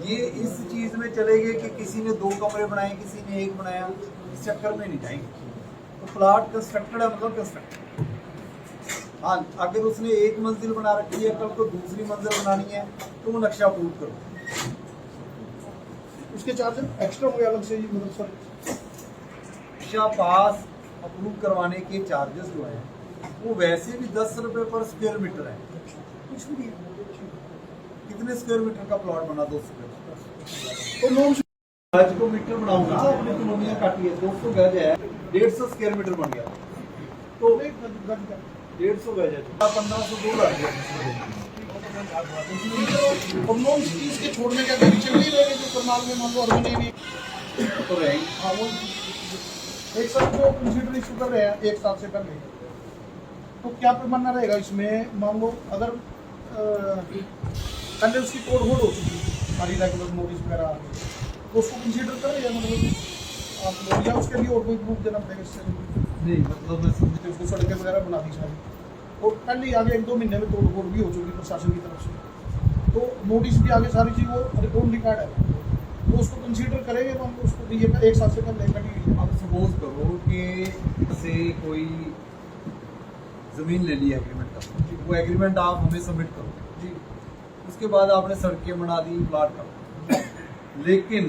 ये इस चीज में चले गए कि किसी ने 2 कमरे बनाए, किसी ने 1 बनाया, इस चक्कर में नहीं जाएंगे। तो प्लॉट कंस्ट्रक्टेड है मतलब कंस्ट्रक्टेड। हाँ, अगर उसने 1 मंजिल बना रखी है, कल को दूसरी मंजिल बनानी है तो वो नक्शा अप्रूव करो। उसके चार्जेस एक्स्ट्रा हो गया अलग से, मतलब सर नक्शा पास अप्रूव करवाने के चार्जेस जो है वो वैसे भी 10 रुपए पर स्क्वायर मीटर है, कुछ भी नहीं है। कितने स्क्वायर मीटर का प्लॉट बना? 200 गज। तो नॉन गज को मीटर बनाऊंगा, अपने कॉलोनियां काटी है, 200 गज है, 150 स्क्वायर मीटर बन गया, तो 150 गज है, 1502 लग गया। और नॉन इसके छोड़ने के अगर चल नहीं रहेंगे जो करनाल में मान लो अर्बन एरिया तो रहेंगे। हाँ वो एक साथ जो कंसीडर इशू कर रहे हैं एक साथ से कर लेंगे, तो क्या पैमाना रहेगा इसमें? मान लो अगर पहले उसकी तोड़ फोड़ हो चुकी सारी रेगुलर नोटिस वगैरह आ गई, तो उसको कंसीडर कर रहे हैं, मतलब आप लोग, या उसके लिए और कोई प्रूफ देना पड़ेगा इससे? नहीं मतलब मैं समझते उसको सड़कें वगैरह बना दी सारी, और पहले ही आगे 1-2 महीने में तोड़ फोड़ भी हो चुकी प्रशासन की तरफ से, तो नोटिस भी आगे सारी चीज़ वो रिकॉर्ड रिकॉर्ड है, तो उसको कंसीडर करेंगे तो हम उसको ये एक साथ से कर लेंगे। अब सपोज करो कि से कोई जमीन ले ली एग्रीमेंट का, वो एग्रीमेंट आप हमें सबमिट करो जी, उसके बाद आपने सड़कें बना दी, प्लाट का, लेकिन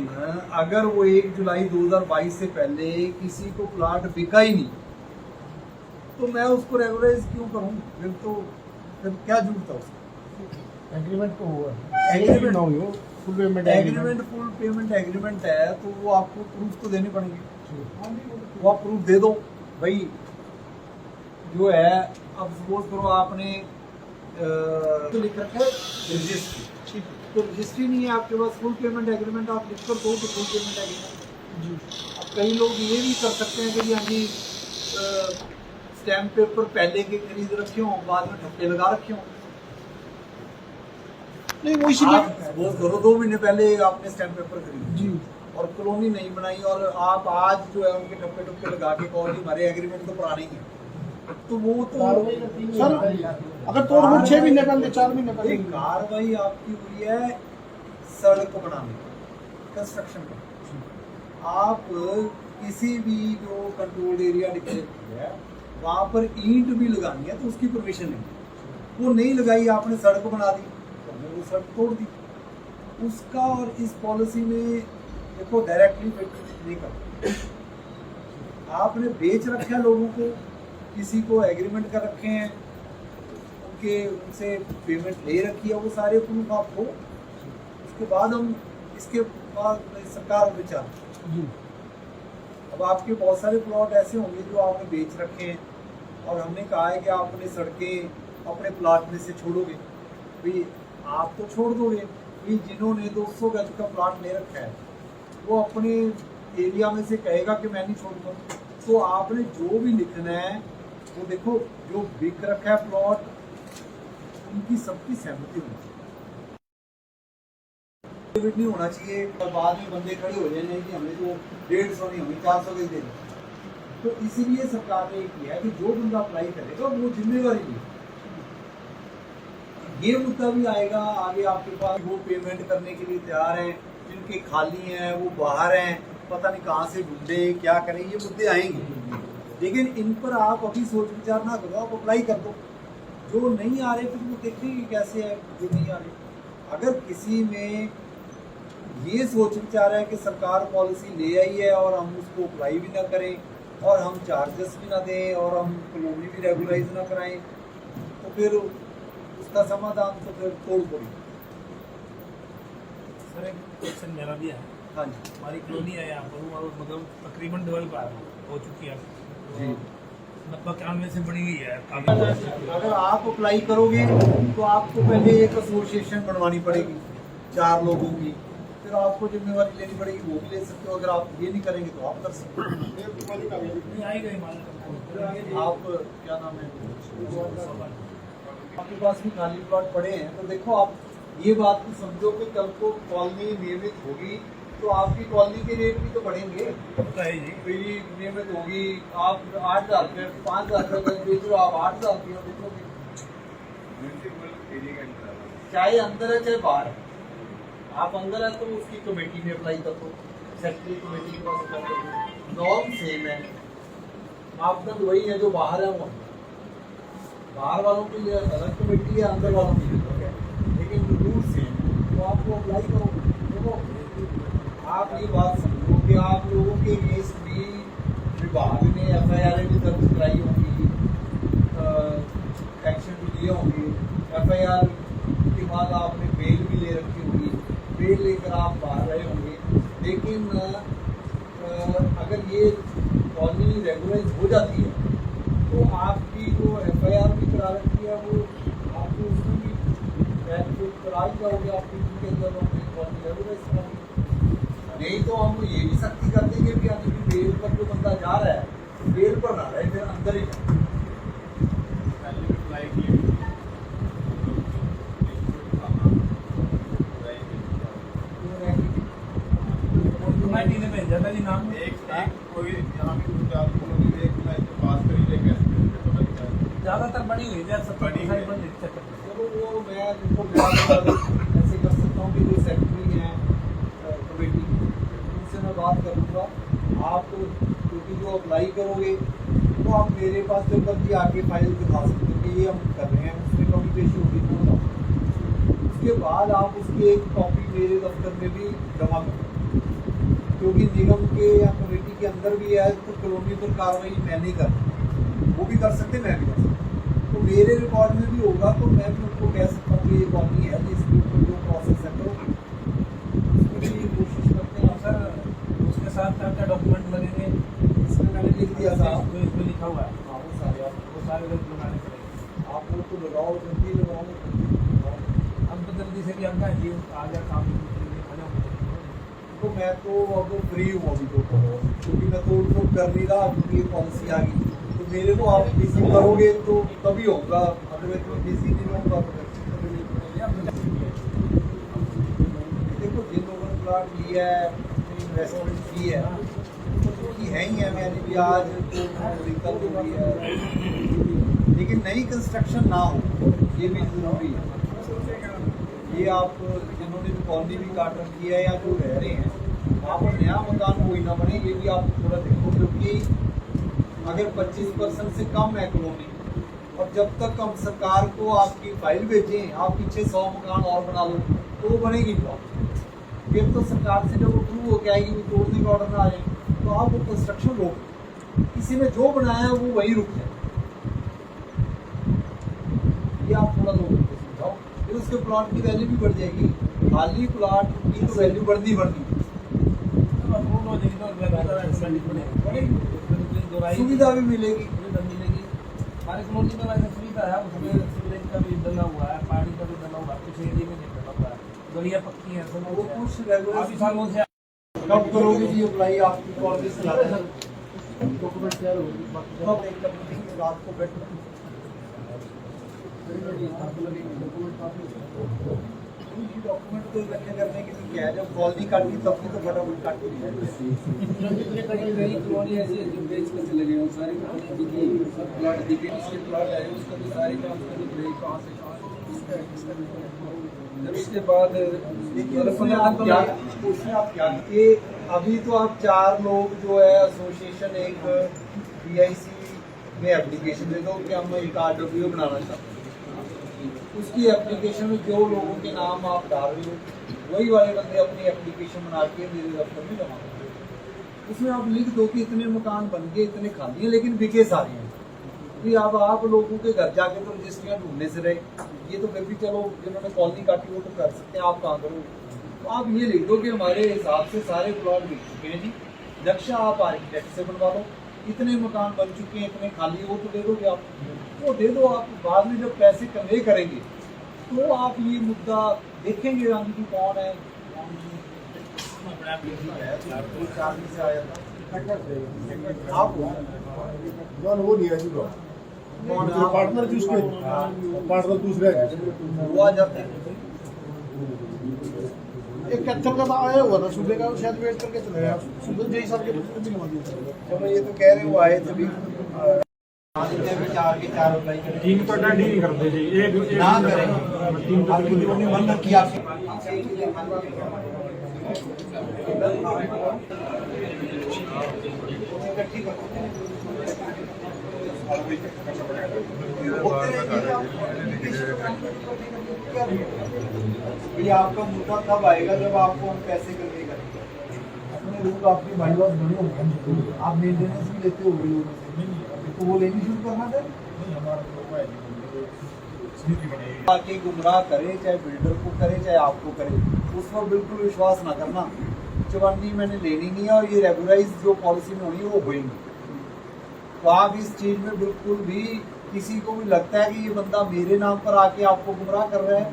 अगर वो 1 जुलाई 2022 से पहले किसी को प्लाट बिका ही नहीं, तो मैं उसको रेगुलराइज क्यों करूँ? फिर क्या जरूरत है उसका? एग्रीमेंट तो हुआ है, एग्रीमेंट ना हुई हो full payment agreement full payment agreement है, तो वो आपको प्रूफ तो देने पड़ेंगे। वो आप प्रूफ दे दो भाई जो है। अब सपोज करो आपने तो लिख रखा है रजिस्ट्री, तो रजिस्ट्री नहीं है आपके पास, फुल पेमेंट एग्रीमेंट आप लिख कर दो तो फुल पेमेंट एग्रीमेंट। अब कई लोग ये भी कर सकते हैं कि हाँ जी स्टैम्प पेपर पहले के खरीद रखे हों, बाद में ठप्पे लगा रखे हों। नहीं वो आप सपोज करो 2 महीने पहले आपने स्टैम्प पेपर खरीदी जी, और कॉलोनी नहीं बनाई, और आप आज जो है उनके ठप्पे टप्पे लगा के कॉलोनी हमारे एग्रीमेंट तो पुराने ही है, तो वो तो सर अगर तोड़ फोड़ 6 महीने पहले 4 महीने पहले कार्रवाई आपकी हुई है सड़क बनाने कंस्ट्रक्शन का। आप किसी भी जो कंट्रोल्ड एरिया डिक्लेयर है वहाँ पर ईंट भी लगानी है तो उसकी परमिशन नहीं, वो नहीं लगाई, आपने सड़क बना दी, तो हमने वो सड़क तोड़ दी। उसका और इस पॉलिसी में देखो डायरेक्टली नहीं करते, आपने बेच रखा है लोगों को, किसी को एग्रीमेंट कर रखे हैं, उनसे पेमेंट ले रखी है, वो सारे प्रूफ आपको, उसके बाद हम इसके बाद सरकार विचार। अब आपके बहुत सारे प्लॉट ऐसे होंगे जो आपने बेच रखे हैं और हमने कहा है कि आप अपने सड़कें अपने प्लॉट में से छोड़ोगे, भाई आप तो छोड़ दोगे, भाई जिन्होंने 200 गज का प्लॉट ले रखा है वो अपने एरिया में से कहेगा कि मैं नहीं छोड़ूंगा। तो आपने जो भी लिखना है वो देखो, जो बिक रखा है प्लॉट उनकी सबकी सहमति होनी चाहिए, नहीं होना चाहिए और बाद में बंदे खड़े हो जाए कि हमें तो 150 नहीं हमें 400 गज दे दें। तो इसीलिए सरकार ने किया है कि जो बंदा अप्लाई करेगा वो जिम्मेवारी ले। ये मुद्दा भी आएगा आगे आपके पास, वो पेमेंट करने के लिए तैयार हैं, जिनके खाली हैं वो बाहर हैं, पता नहीं कहाँ से ढूंढे क्या करें, ये मुद्दे आएंगे। लेकिन इन पर आप अभी सोच विचार ना करो, आप अप्लाई कर दो। जो नहीं आ रहे फिर वो देखेंगे कैसे है, जो नहीं आ रहे। अगर किसी में ये सोच विचार है कि सरकार पॉलिसी ले आई है और हम उसको अप्लाई भी ना करें, और हम चार्जेस भी ना दें और हम कॉलोनी भी रेगुलाइज ना कराएं, तो फिर उसका समाधान तो फिर तोड़ पड़ी। सर एक क्वेश्चन मेरा भी है। हाँ जी हमारी कॉलोनी है यहाँ पर, और मतलब तकरीबन डेवलप हो चुकी है जी। 90-91 से बनी हुई है काफी। अगर आप अप्लाई करोगे तो आपको पहले एक एसोसिएशन बनवानी पड़ेगी 4 लोगों की, फिर आपको जिम्मेवारी लेनी पड़ेगी, वो भी ले सकते हो। अगर आप ये नहीं करेंगे तो आप कर सकते हो। नहीं आई गई माल आप क्या नाम है, आपके पास भी खाली प्लॉट पड़े हैं, तो देखो आप ये बात तो समझो कि कल को कॉलोनी नियमित होगी तो आपकी कॉलोनी के रेट भी तो बढ़ेंगे। होता है जी। बिजली नियमित होगी, आप 8,000 रुपये 5,000 रुपये बेच रहे हो, आप 8,000 रुपये बेचोगे, चाहे अंदर है चाहे बाहर है। आप अंदर है तो उसकी कमेटी में अप्लाई कर दो, सेक्रेटरी कमेटी के पास अप्लाई कर दो, नॉर्म सेम है, मापदंड वही है जो बाहर है वो। बाहर वालों के लिए अलग कमेटी है, अंदर वालों के लिए अलग है, लेकिन रूल सेम है, तो आपको अप्लाई करो। देखो आप ये बात समझो कि आप लोगों के अगेंस्ट भी विभाग ने FIR भी दर्ज कराई होंगी, एक्शन भी लिए होंगे, FIR के बाद आपने बेल भी ले रखी होगी, बेल लेकर आप बाहर रहे होंगे। लेकिन अगर ये कॉलोनी रेगुलाइज हो जाती है तो आपकी जो FIR भी करा रखी है वो आपको उसमें भी करा ही जाओगे, आपकी के अंदर अपनी कॉलोनी रेगुलाइज करा। नहीं तो हम ये भी सख्ती कर देंगे कि अभी बेल पर जो बंदा जा रहा है बेल पर ना रहे, फिर अंदर ही जाए। कमेटी ने भेजा था जी नाम। ज्यादातर बड़ी हुई है, 70% बनी हुई। चलो वो मैं जिनको ऐसे कर सकता हूँ कि जो सेक्रेटरी हैं कमेटी उनसे मैं बात कर लूँगा। आप क्योंकि जो अप्लाई करोगे तो आप मेरे पास जब तक भी आके फाइल दिखा सकते हो कि ये हम कर रहे हैं, उसमें कमी पेशी होगी तो उसके बाद आप उसकी एक कॉपी मेरे दफ्तर में भी जमा करो, क्योंकि निगम के या कमेटी के अंदर भी है तो कॉलोनी पर कार्रवाई मैं नहीं कर, वो भी कर सकते मैं भी कर सकता, तो मेरे रिकॉर्ड में भी होगा, तो मैं भी उनको कह सकता हूँ कि ये कॉलोनी है, इसके ऊपर जो प्रोसेस है तो उसकी कोशिश करते हैं। सर उसके साथ क्या क्या डॉक्यूमेंट लगेंगे? इसमें मैंने लिख दिया था, जो इसमें लिखा हुआ है हाँ वो सारे लोग लगाने पड़ेंगे। आप लोग तो लगाओ, जल्दी लगाओ। हम तो जल्दी से भी हम कहें जी आ गया काम तो मैं तो अब फ्री हूँ अभी तो, क्योंकि मैं तो उनको कर नहीं रहा, क्योंकि ये पॉलिसी आ गई तो मेरे को आप बिजी करोगे तो तभी होगा, अगर मैं तो बिजी नहीं रहूँगा तो देखो जिन लोगों ने प्लाट लिया है, इन्वेस्टमेंट की है की है ही है, मैंने भी आज तो कल हो गई है, लेकिन नई कंस्ट्रक्शन ना हो ये भी जरूरी है। ये आप जिन्होंने भी कॉलोनी भी काट रखी है या जो रह रहे हैं, वहाँ पर नया मकान कोई ना बने, ये भी आप थोड़ा देखो, क्योंकि अगर 25% से कम है कॉलोनी और जब तक हम सरकार को आपकी फाइल भेजें, आप पीछे 100 मकान और बना लो तो वो बनेगी प्रॉब्लम। फिर तो सरकार से जब वो प्रूव हो गया कि वो तोड़ने का ऑर्डर ना आ जाए तो आप वो कंस्ट्रक्शन रोक, किसी ने जो बनाया वो वहीं रुक जाए। ये आप थोड़ा लोगों को समझाओ, फिर उसके प्लॉट की वैल्यू भी बढ़ जाएगी, खाली प्लॉट की तो वैल्यू बढ़नी सुविधा भी मिलेगी। हमारे कॉलोनी में वैसे सुविधा है, उसमें सीवरेज का भी डला हुआ है, पानी का भी डला हुआ है, कुछ एरिया में नहीं डला हुआ है, गलियाँ पक्की हैं, सब वो कुछ रेगुलर काफी सालों से। कब करोगे जी अप्लाई? आपकी कॉलेज से डॉक्यूमेंट तैयार होगी, रात को बैठ डॉक्यूमेंट तो इकट्ठे करने के लिए क्या है, जब कॉलोनी काटी तब भी तो फटाफट काटी कॉलोनी ऐसी है जो बेच कर चले गए, सारी कॉलोनी दिखी, सब प्लाट दिखे, उसके प्लाट है उसका भी सारी काम करनी पड़ेगी, कहाँ से जब इसके बाद आप क्या किए? अभी तो आप 4 लोग जो है एसोसिएशन एक PIC में एप्लीकेशन दे दो कि हम एक RWA बनाना चाहते हैं, उसकी एप्लीकेशन में जो लोगों के नाम आप डाल रहे हो वही वाले बंदे अपनी एप्लीकेशन बना के मेरे दफ्तर में जमा करेंगे। उसमें आप लिख दो कि इतने मकान बन गए, इतने खाली हैं, लेकिन बिके सारे हैं। कि अब आप लोगों के घर जाके तो रजिस्ट्रियाँ ढूंढने से रहे, ये तो फिर भी चलो जिन्होंने कॉलोनी काटी वो तो कर सकते हैं, आप कहाँ करो। तो आप ये लिख दो कि हमारे हिसाब से सारे प्लॉट बिक चुके हैं जी, नक्शा आप आर्किटेक्ट से बनवा लो, इतने मकान बन चुके हैं, इतने खाली है, वो तो दे दोगे आप, वो दे दो आप। बाद में जब पैसे कन्वे करेंगे तो आप ये मुद्दा देखेंगे हम कि कौन है आप वो नहीं है जी, कौन पार्टनर जी उसके, पार्टनर दूसरे वो आ जाते हैं। एक कैप्चर का आया हुआ था सूबे का, शायद वेट करके चले गया सूबे जय साहब के पुत्र भी लगा दिया। चलो ये तो कह रहे वो आए तभी चार के चार अप्लाई करें, टीम तो अटेंड ही नहीं करते जी, एक ना करें टीम तो आपकी टीमों ने मन रखी आपसे ये आपका मुद्दा तब आएगा जब आपको हम पैसे कन्वे करेंगे। अपने लोग आपके भाई बात बड़े हो गए, आप मेंटेनेंस भी लेते हो लोगों से, तो वो लेनी शुरू करना था। आके गुमराह करे, चाहे बिल्डर को करे चाहे आपको करे, उस पर बिल्कुल विश्वास ना करना। चवानी मैंने लेनी नहीं है और ये रेगुलराइज जो पॉलिसी में होनी है वो होगी। तो आप इस चीज में बिल्कुल भी किसी को भी लगता है कि ये बंदा मेरे नाम पर आके आपको गुमराह कर रहा है,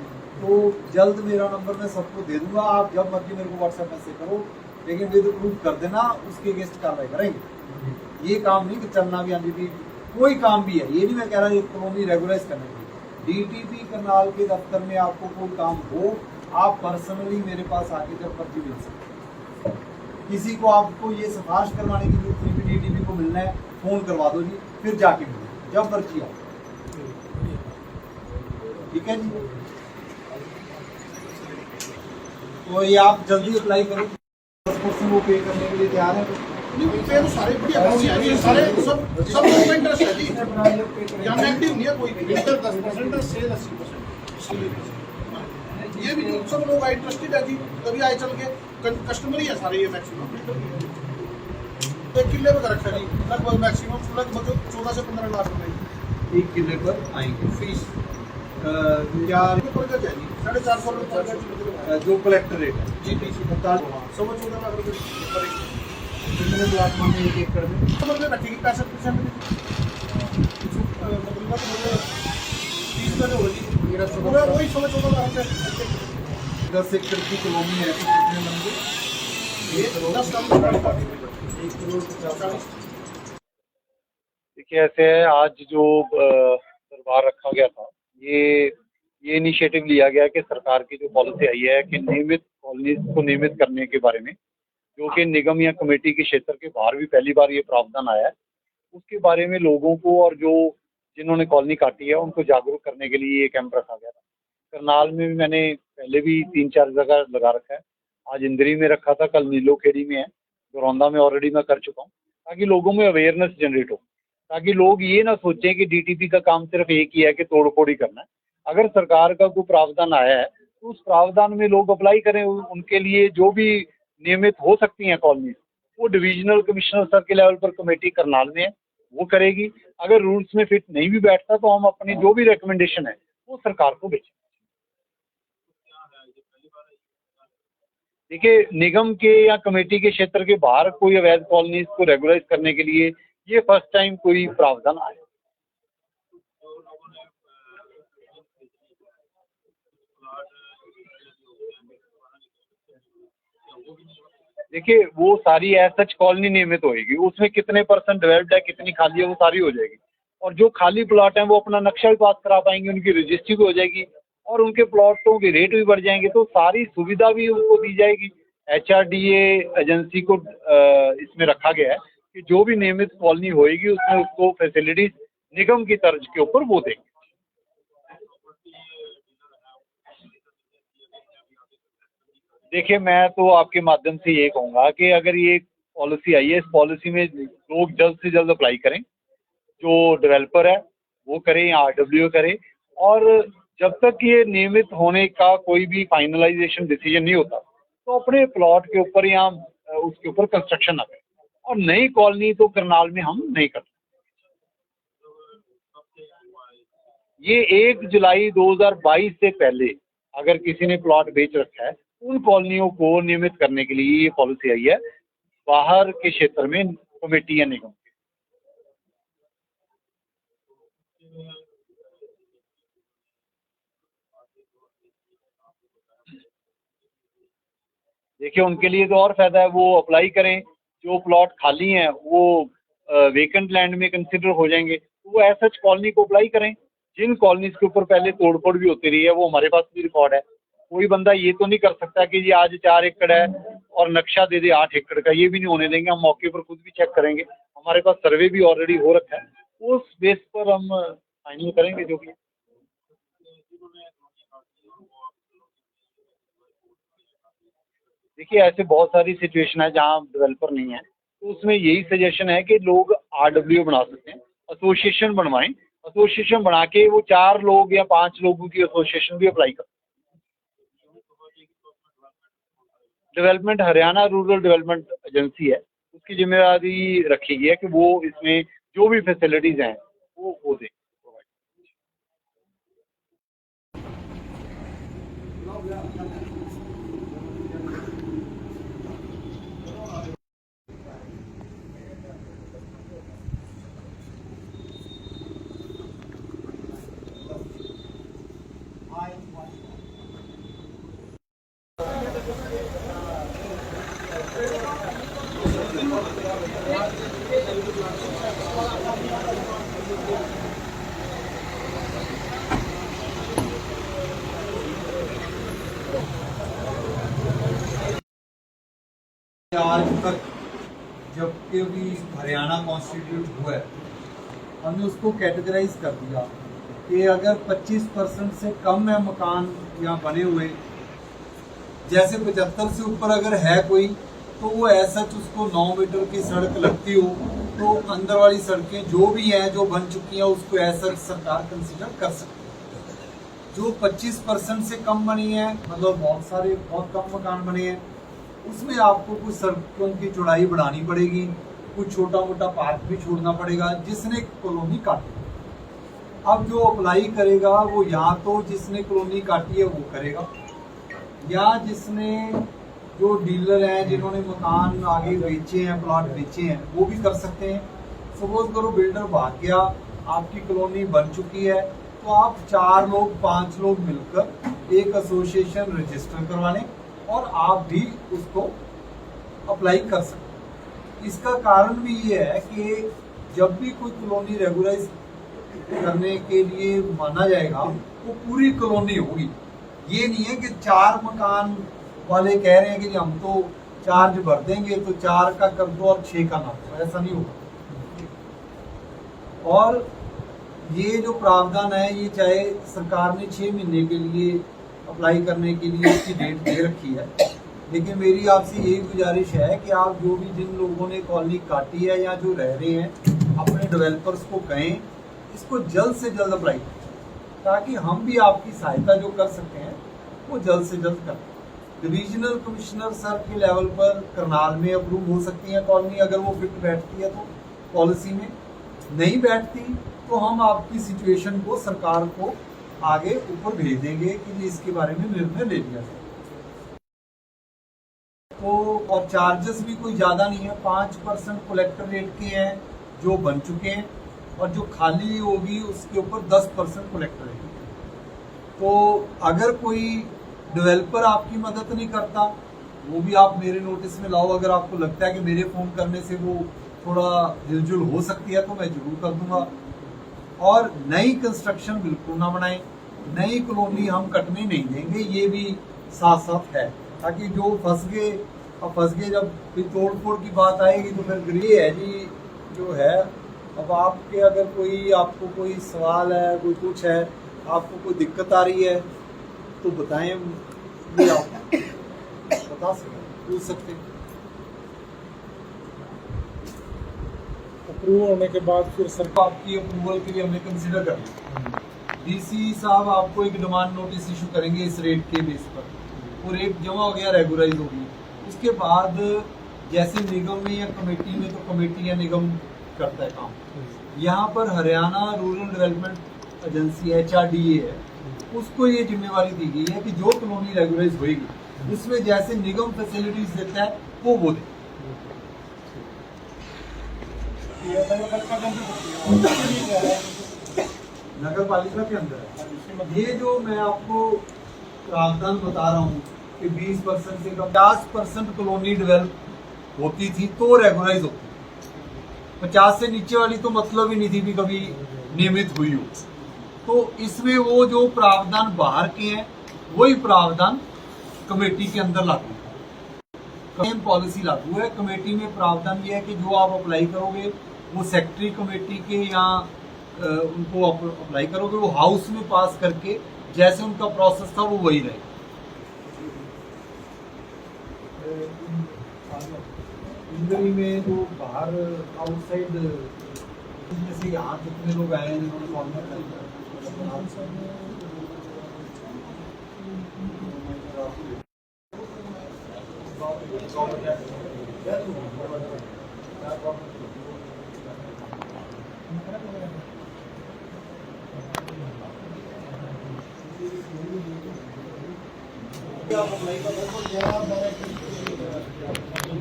तो जल्द मेरा नंबर मैं सबको दे दूंगा, आप जब मर्जी मेरे को व्हाट्सएप मैसेज करो, लेकिन विद प्रूफ कर देना, उसके अगेंस्ट कार्रवाई करेंगे। ये काम नहीं कि चलना भी आने भी, कोई काम भी है, ये नहीं मैं कह रहा ये कॉलोनी रेगुलाइज करने के लिए। डीटीपी करनाल के दफ्तर में आपको कोई काम हो, आप पर्सनली मेरे पास आके जब मर्जी मिल सकते। किसी को आपको ये सिफारिश करवाने की जरूरत नहीं कि डीटीपी को मिलना है, फोन करवा दो जी, फिर जाके मिलो जब मर्जी आओ। ठीक है जी, तो ये आप जल्दी अप्लाई करो, 10% वो पे करने के लिए तैयार है। नहीं पे तो सारे बढ़िया पॉलिसी है ये, सारे सब लोगों का इंटरेस्ट है जी, यहाँ नेगेटिव नहीं है कोई भी, 10% सेल 80%। ये भी जो सब लोग इंटरेस्टेड है जी, कभी आए चल के कस्टमर ही है सारे ये मैक्सिमम। एक किले पे रखा है जी, लगभग मैक्सिमम लगभग 14 से 15 लाख रुपए एक किले पर आएंगे फीस क्या 450 रुपये जो कलेक्टर रेट है जी, 14 लाख रुपये पर एकड़। कितने प्लाट मांगे एक एकड़ में? मतलब रखेगी 65% मतलब 30 का जो होगी मेरा पूरा वही 14 लाख रुपये। 10 एकड़ की कॉलोनी है तो कितने बन गए? 10 लाख। 1 करोड़ 50। देखिए ऐसे है, आज जो दरबार रखा गया था, ये इनिशिएटिव लिया गया कि सरकार की जो पॉलिसी आई है कि नियमित कॉलोनीज को नियमित करने के बारे में, जो कि निगम या कमेटी के क्षेत्र के बाहर भी पहली बार ये प्रावधान आया है, उसके बारे में लोगों को और जो जिन्होंने कॉलोनी काटी है उनको जागरूक करने के लिए ये कैंप रखा गया था। करनाल में भी मैंने पहले भी 3-4 जगह लगा रखा है, आज इंदरी में रखा था, कल नीलोखेड़ी में है, गोरौंदा में ऑलरेडी मैं कर चुका हूँ, ताकि लोगों में अवेयरनेस जनरेट हो, ताकि लोग ये ना सोचें कि डीटीपी का काम सिर्फ एक ही है कि तोड़ फोड़ ही करना है। अगर सरकार का कोई प्रावधान आया है तो उस प्रावधान में लोग अप्लाई करें, उनके लिए जो भी नियमित हो सकती हैं कॉलोनी, वो डिविजनल कमिश्नर सर के लेवल पर कमेटी करनाल में है, वो करेगी। अगर रूल्स में फिट नहीं भी बैठता तो हम अपनी जो भी रिकमेंडेशन है वो सरकार को भेजें। देखिए, निगम के या कमेटी के क्षेत्र के बाहर कोई अवैध कॉलोनीज को रेगुलाइज करने के लिए ये फर्स्ट टाइम कोई प्रावधान आया। देखिए, वो सारी एज सच कॉलोनी नियमित होएगी, उसमें कितने % डेवलप्ड है, कितनी खाली है, वो सारी हो जाएगी। और जो खाली प्लॉट हैं वो अपना नक्शा भी पास करा पाएंगे, उनकी रजिस्ट्री भी हो जाएगी और उनके प्लॉटों के रेट भी बढ़ जाएंगे, तो सारी सुविधा भी उनको दी जाएगी। HRDA एजेंसी को इसमें रखा गया है कि जो भी नियमित कॉलोनी होएगी उसमें उसको फैसिलिटीज निगम की तर्ज के ऊपर वो देंगे। देखिए, मैं तो आपके माध्यम से ये कहूँगा कि अगर ये पॉलिसी आई है, इस पॉलिसी में लोग जल्द से जल्द अप्लाई करें, जो डेवलपर है वो करें या RWA करे, और जब तक ये नियमित होने का कोई भी फाइनलाइजेशन डिसीजन नहीं होता तो अपने प्लॉट के ऊपर या उसके ऊपर कंस्ट्रक्शन ना करें। और नई कॉलोनी तो करनाल में हम नहीं करते। ये 1 जुलाई 2022 से पहले अगर किसी ने प्लॉट बेच रखा है, उन कॉलोनियों को नियमित करने के लिए ये पॉलिसी आई है बाहर के क्षेत्र में कमेटी या निगम। देखिए, उनके लिए तो और फायदा है, वो अप्लाई करें, जो प्लॉट खाली हैं वो वेकेंट लैंड में कंसिडर हो जाएंगे, तो वो एज सच कॉलोनी को अप्लाई करें। जिन कॉलोनीज के ऊपर पहले तोड़फोड़ भी होती रही है वो हमारे पास भी रिकॉर्ड है। कोई बंदा ये तो नहीं कर सकता कि जी आज 4 एकड़ है और नक्शा दे दे 8 एकड़ का, ये भी नहीं होने देंगे। हम मौके पर खुद भी चेक करेंगे, हमारे पास सर्वे भी ऑलरेडी हो रखा है, उस बेस पर हम फाइनल करेंगे जो भी है। देखिए, ऐसे बहुत सारी सिचुएशन है जहाँ डेवलपर नहीं है, तो उसमें यही सजेशन है कि लोग RWA बना सकते हैं, एसोसिएशन बनवाएं। एसोसिएशन बना के वो 4 लोग या 5 लोगों की एसोसिएशन भी अप्लाई कर। Development Haryana rural development agency है, उसकी जिम्मेदारी रखी गई है कि वो इसमें जो भी फैसिलिटीज हैं वो दे। आज तक जबकि भी हरियाणा कॉन्स्टिट्यूट हुआ है, हमने उसको कैटेगराइज कर दिया कि अगर 25% से कम है मकान यहाँ बने हुए, जैसे 75 से ऊपर अगर है कोई, तो वो ऐसा उसको 9 मीटर की सड़क लगती हो, तो अंदर वाली सड़कें जो भी हैं जो बन चुकी हैं उसको ऐसा सरकार कंसिडर कर सकती है। जो 25% से कम बनी है, मतलब बहुत कम मकान बने हैं, उसमें आपको कुछ सड़कों की चौड़ाई बढ़ानी पड़ेगी, कुछ छोटा मोटा पार्क भी छोड़ना पड़ेगा जिसने कॉलोनी काटी। अब जो अप्लाई करेगा वो या तो जिसने कॉलोनी काटी है वो करेगा, या जिसने जो डीलर हैं जिन्होंने मकान आगे बेचे हैं, प्लॉट बेचे हैं, वो भी कर सकते हैं। सपोज करो बिल्डर भाग गया, आपकी कॉलोनी बन चुकी है, तो आप 4 लोग 5 लोग मिलकर एक एसोसिएशन रजिस्टर करवा लें और आप भी उसको अप्लाई कर सकते हैं। इसका कारण भी ये है कि जब भी कोई कॉलोनी रेगुलाइज करने के लिए माना जाएगा वो पूरी कॉलोनी होगी। ये नहीं है कि 4 मकान वाले कह रहे हैं कि हम तो चार्ज भर देंगे तो 4 का कर दो और 6 का ना दो, ऐसा नहीं होगा। और ये जो प्रावधान है ये चाहे सरकार ने 6 महीने के लिए अप्लाई करने के लिए इसकी डेट दे रखी है, लेकिन मेरी आपसे यही गुजारिश है कि आप जो भी जिन लोगों ने कॉलोनी काटी है या जो रह रहे हैं अपने डेवलपर्स को कहें इसको जल्द से जल्द अप्लाई करें, ताकि हम भी आपकी सहायता जो कर सकते हैं वो जल्द से जल्द करें। डिविजनल कमिश्नर सर के लेवल पर करनाल में अप्रूव हो सकती है कॉलोनी, अगर वो फिट बैठती है तो पॉलिसी में, नहीं बैठती तो हम आपकी सिचुएशन को सरकार को आगे ऊपर भेज देंगे कि इसके बारे में निर्णय ले लिया जाए। तो और चार्जेस भी कोई ज़्यादा नहीं है, 5% कलेक्टर रेट के हैं जो बन चुके हैं, और जो खाली होगी उसके ऊपर 10% कलेक्टर रेट। तो अगर कोई डेवलपर आपकी मदद नहीं करता वो भी आप मेरे नोटिस में लाओ। अगर आपको लगता है कि मेरे फ़ोन करने से वो थोड़ा हिलजुल हो सकती है तो मैं जरूर कर दूंगा। और नई कंस्ट्रक्शन बिल्कुल ना बनाएं, नई कॉलोनी हम कटने नहीं देंगे, ये भी साथ साथ है, ताकि जो फंस गए जब फिर तोड़ फोड़ की बात आएगी तो फिर ग्रे है जी जो है। अब आपको कोई सवाल है, कोई कुछ है, आपको कोई दिक्कत आ रही है तो बताएं, ये आप बता सकते, पूछ सकते हैं। अप्रूव होने के बाद फिर सरकार आपकी अप्रूवल के लिए हमने कंसिडर कर लिया। डीसी साहब आपको एक डिमांड नोटिस इशू करेंगे इस रेट के बेस पर, वो रेट जमा हो गया, रेगुलराइज हो गई। उसके बाद जैसे निगम में या कमेटी में तो कमेटी या निगम करता है काम, यहाँ पर Haryana rural development agency HRDA है, उसको ये जिम्मेवारी दी गई है कि जो कॉलोनी रेगुलराइज होगी उसमें जैसे निगम फैसिलिटीज देता है वो दे। नगर पालिका के अंदर है। ये जो मैं आपको प्रावधान बता रहा हूँ कि 20% से 50% कॉलोनी डेवलप होती थी तो रेगुलराइज होती, 50 से नीचे वाली तो मतलब ही नहीं थी कि कभी नियमित हुई हो। तो इसमें वो जो प्रावधान बाहर के हैं वही प्रावधान कमेटी के अंदर लागू है। सेम पॉलिसी लागू है। कमेटी में प्रावधान ये है कि जो आप अप्लाई करोगे वो सेक्रेटरी कमेटी के या उनको अप्लाई करोगे, वो हाउस में पास करके जैसे उनका प्रोसेस था वो वही रहेगा। इंदरी में जो बाहर आउटसाइड जैसे यहाँ कितने लोग आए हैं जिन्होंने कॉर्नर खरीदा,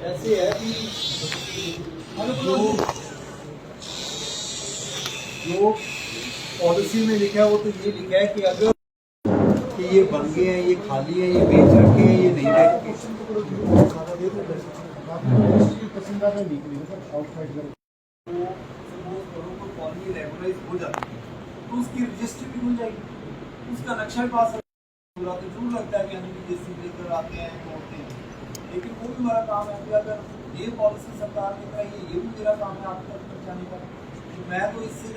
ऐसे है कि जो पॉलिसी में लिखा है वो तो ये लिखा है कि अगर कि ये बन गए हैं, ये खाली है, ये बेच रखे हैं, ये नहीं बेच कॉलोनी रेगुलराइज हो जाती है तो उसकी रजिस्ट्री भी हो जाएगी, उसका नक्शा भी पास पूरा तो जरूर लगता है कि हम जैसे लेकर आते हैं तोड़ते हैं, लेकिन वो भी हमारा काम है कि अगर ये पॉलिसी सरकार ने कराई ये भी मेरा काम है आप तक पहुँचाने का। तो मैं तो इससे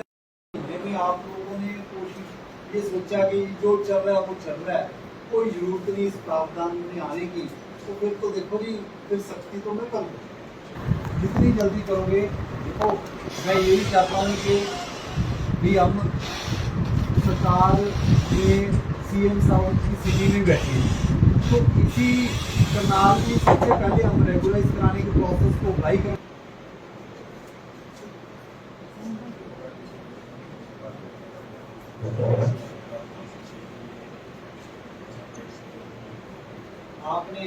में आप लोगों ने कोशिश ये सोचा कि जो चल रहा है वो चल रहा है, कोई जरूरत नहीं इस प्रावधान में आने की, तो फिर तो देखो जी फिर सख्ती तो मैं करूँ जितनी जल्दी करोगे। देखो मैं यही चाहता हूँ कि भी हम सरकार में CM साहब की सिटी में बैठी है, तो इसी करनाल में सबसे पहले हम रेगुलराइज कराने के प्रोसेस को अप्लाई करें। आपने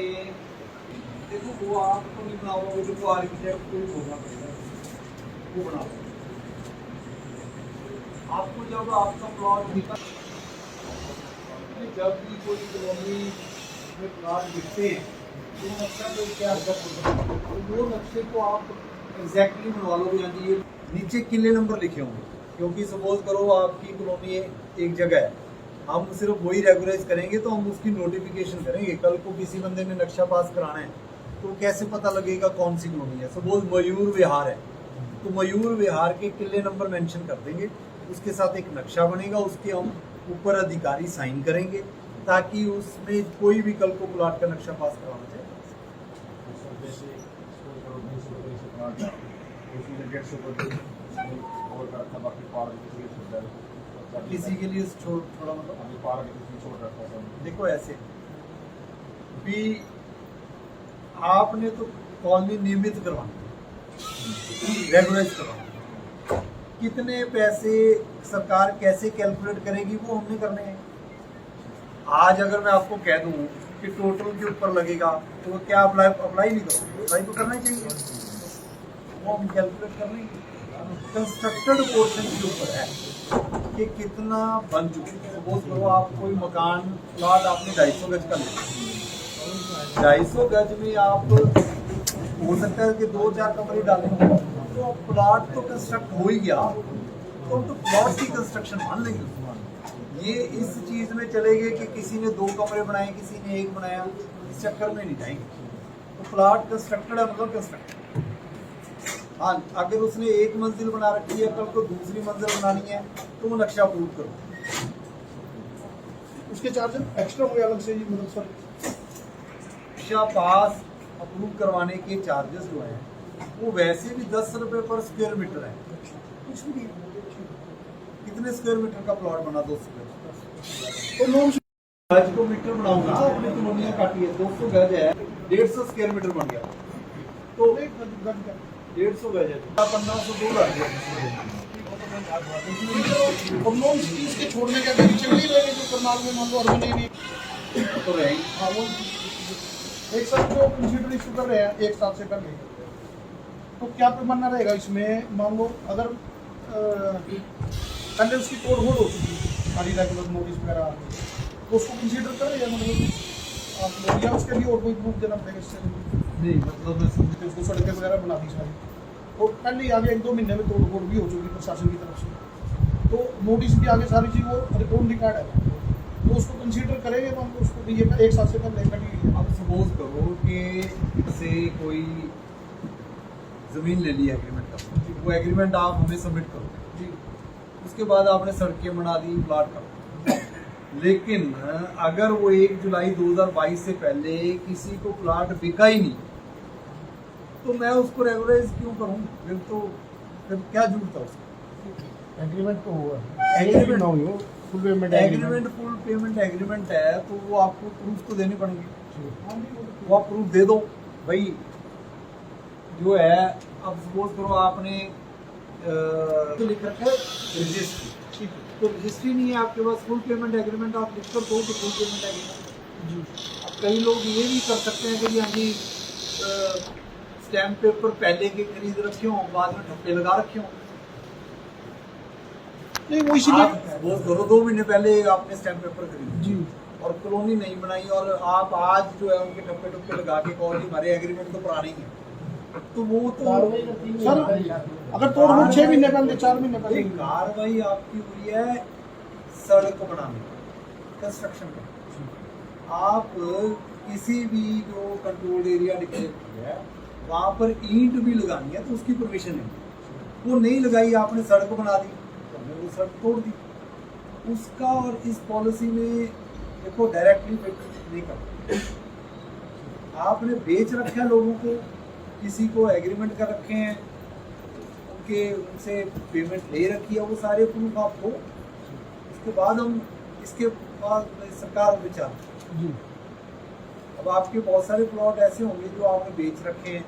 देखो वो आपको नहीं बनाओगे तो आर्किटेक्ट को होना पड़ेगा, वो बनाओ। आपको जब आपका प्लॉट निकल, जब भी कोई कॉलोनी में प्लॉट दिखते हैं तो नक्शा को क्या होता है, तो वो नक्शे को आप एग्जैक्टली बनवा लो। यानी ये नीचे किले नंबर लिखे होंगे, क्योंकि सपोज करो आपकी कॉलोनी एक जगह है, हम सिर्फ वही रेगुलराइज करेंगे तो हम उसकी नोटिफिकेशन करेंगे। कल को किसी बंदे ने नक्शा पास कराना है तो कैसे पता लगेगा कौन सी कॉलोनी है। सपोज मयूर विहार है तो मयूर विहार के किले नंबर मेंशन कर देंगे, उसके साथ एक नक्शा बनेगा, उसके हम ऊपर अधिकारी साइन करेंगे ताकि उसमें कोई भी कल को प्लॉट का नक्शा पास कराना चाहिए। किसी के लिए थोड़ा मतलब देखो ऐसे भी आपने तो कॉलोनी नियमित करवानी, रेगुलराइज करवानी, कितने पैसे सरकार कैसे कैलकुलेट करेगी वो हमने करने हैं। आज अगर मैं आपको कह दूं कि टोटल के ऊपर लगेगा तो क्या अप्लाई नहीं करोगे? अप्लाई तो करना ही चाहिए, वो हम कैलकुलेट कर लेंगे। कंस्ट्रक्टेड पोर्शन के ऊपर है कि कितना बन चुके हैं। सपोज करो आप कोई मकान प्लॉट आपने 250 गज का लिया, 250 गज में आप हो सकता है कि 2-4 कमरे डालें, तो प्लॉट तो कंस्ट्रक्ट हो ही गया, तो प्लॉट की कंस्ट्रक्शन मान लेंगे। ये इस चीज में चले गए कि किसी ने 2 कमरे बनाए, किसी ने 1 बनाया, इस चक्कर में नहीं जाएंगे। तो प्लॉट कंस्ट्रक्टेड है मतलब कंस्ट्रक्टेड। हाँ, अगर उसने 1 मंजिल बना रखी है, कल को दूसरी मंजिल बनानी है तो वो नक्शा अप्रूव करो। उसके चार्जेस एक्स्ट्रा हुए अलग से, मतलब सर नक्शा पास अप्रूव करवाने के चार्जेस जो हैं वो वैसे भी 10 रुपए पर स्क्वायर मीटर है, कुछ भी नहीं। कितने स्क्वायर मीटर का प्लॉट बना? 200 गज। तो लोग गज को मीटर बनाऊंगा, अपनी कॉलोनियां काटी है, 200 गज है, 150 स्क्वायर मीटर बन गया। तो नहीं, गज का 150 गज है, 1502 लग गया। और नॉन सिटीज के छोड़ने के अगर चल नहीं रहेंगे जो करनाल में मान लो अर्बन एरिया तो रहेंगे। हाँ वो एक साथ जो कंसीडर इशू कर रहे हैं एक साल से पहले, तो क्या पैमाना रहेगा इसमें? मान लो अगर पहले उसकी तोड़ फोड़ हो चुकी सारी रेगुलर नोटिस वगैरह आ गई, तो उसको कंसीडर कर रहे हैं मतलब आप लोग, या उसके लिए और कोई प्रूफ देना पड़ेगा इससे? नहीं मतलब मैं समझ उसको सड़कें वगैरह बना दी सारी, और पहले ही आगे 1-2 महीने में तोड़ फोड़ भी हो चुकी प्रशासन की तरफ से, तो नोटिस भी आगे सारी चीज़ वो रिकॉर्ड रिकॉर्ड है, तो उसको कंसीडर करेंगे तो हमको उसको ये 1 साल से पहले कटी हुई है। अब सपोज करो कि से कोई ज़मीन ले ली एग्रीमेंट का, वो एग्रीमेंट आप हमें सबमिट करो जी उसके बाद आपने सड़कें बना दी, प्लाट करो, लेकिन अगर वो 1 जुलाई 2022 से पहले किसी को प्लाट बिका ही नहीं तो मैं उसको रेगुलराइज क्यों करूँ? फिर क्या जरूरत है उसको? एग्रीमेंट तो हुआ एग्रीमेंट ना हुई हो, full payment agreement full payment agreement है तो वो आपको प्रूफ तो देने पड़ेंगे, वो आप प्रूफ दे दो भाई जो है। अब सपोज करो आपने तो लिख रखा है रजिस्ट्री, तो रजिस्ट्री नहीं है आपके पास, फुल पेमेंट एग्रीमेंट आप लिख कर दो तो फुल पेमेंट एग्रीमेंट जी। अब कई लोग ये भी कर सकते हैं कि जी हाँ जी स्टैम्प पेपर पहले के खरीद रखे हों, बाद में ठप्पे लगा रखे हों। नहीं वो इसीलिए आप सपोज करो 2 महीने पहले आपने स्टैम्प पेपर खरीदे जी और कॉलोनी नहीं बनाई और आप आज जो है उनके ठप्पे ठप्पे लगा के कॉलोनी हमारे एग्रीमेंट तो पुराने ही है, तो वो तो सर अगर तोड़ फोड़ 6 महीने पहले 4 महीने पहले भाई कार्रवाई आपकी हुई है सड़क बनाने कंस्ट्रक्शन का। आप किसी भी जो कंट्रोल्ड एरिया डिक्लेयर किया है वहाँ पर ईंट भी लगानी है तो उसकी परमिशन है, वो नहीं लगाई आपने सड़क बना दी तो हमने वो सड़क तोड़ दी उसका। और इस पॉलिसी में देखो डायरेक्टली नहीं करते, आपने बेच रखा है लोगों को, किसी को एग्रीमेंट कर रखे हैं, उनसे पेमेंट ले रखी है, वो सारे प्रूफ आपको उसके बाद हम इसके बाद सरकार विचार जी। अब आपके बहुत सारे प्लॉट ऐसे होंगे जो आपने बेच रखे हैं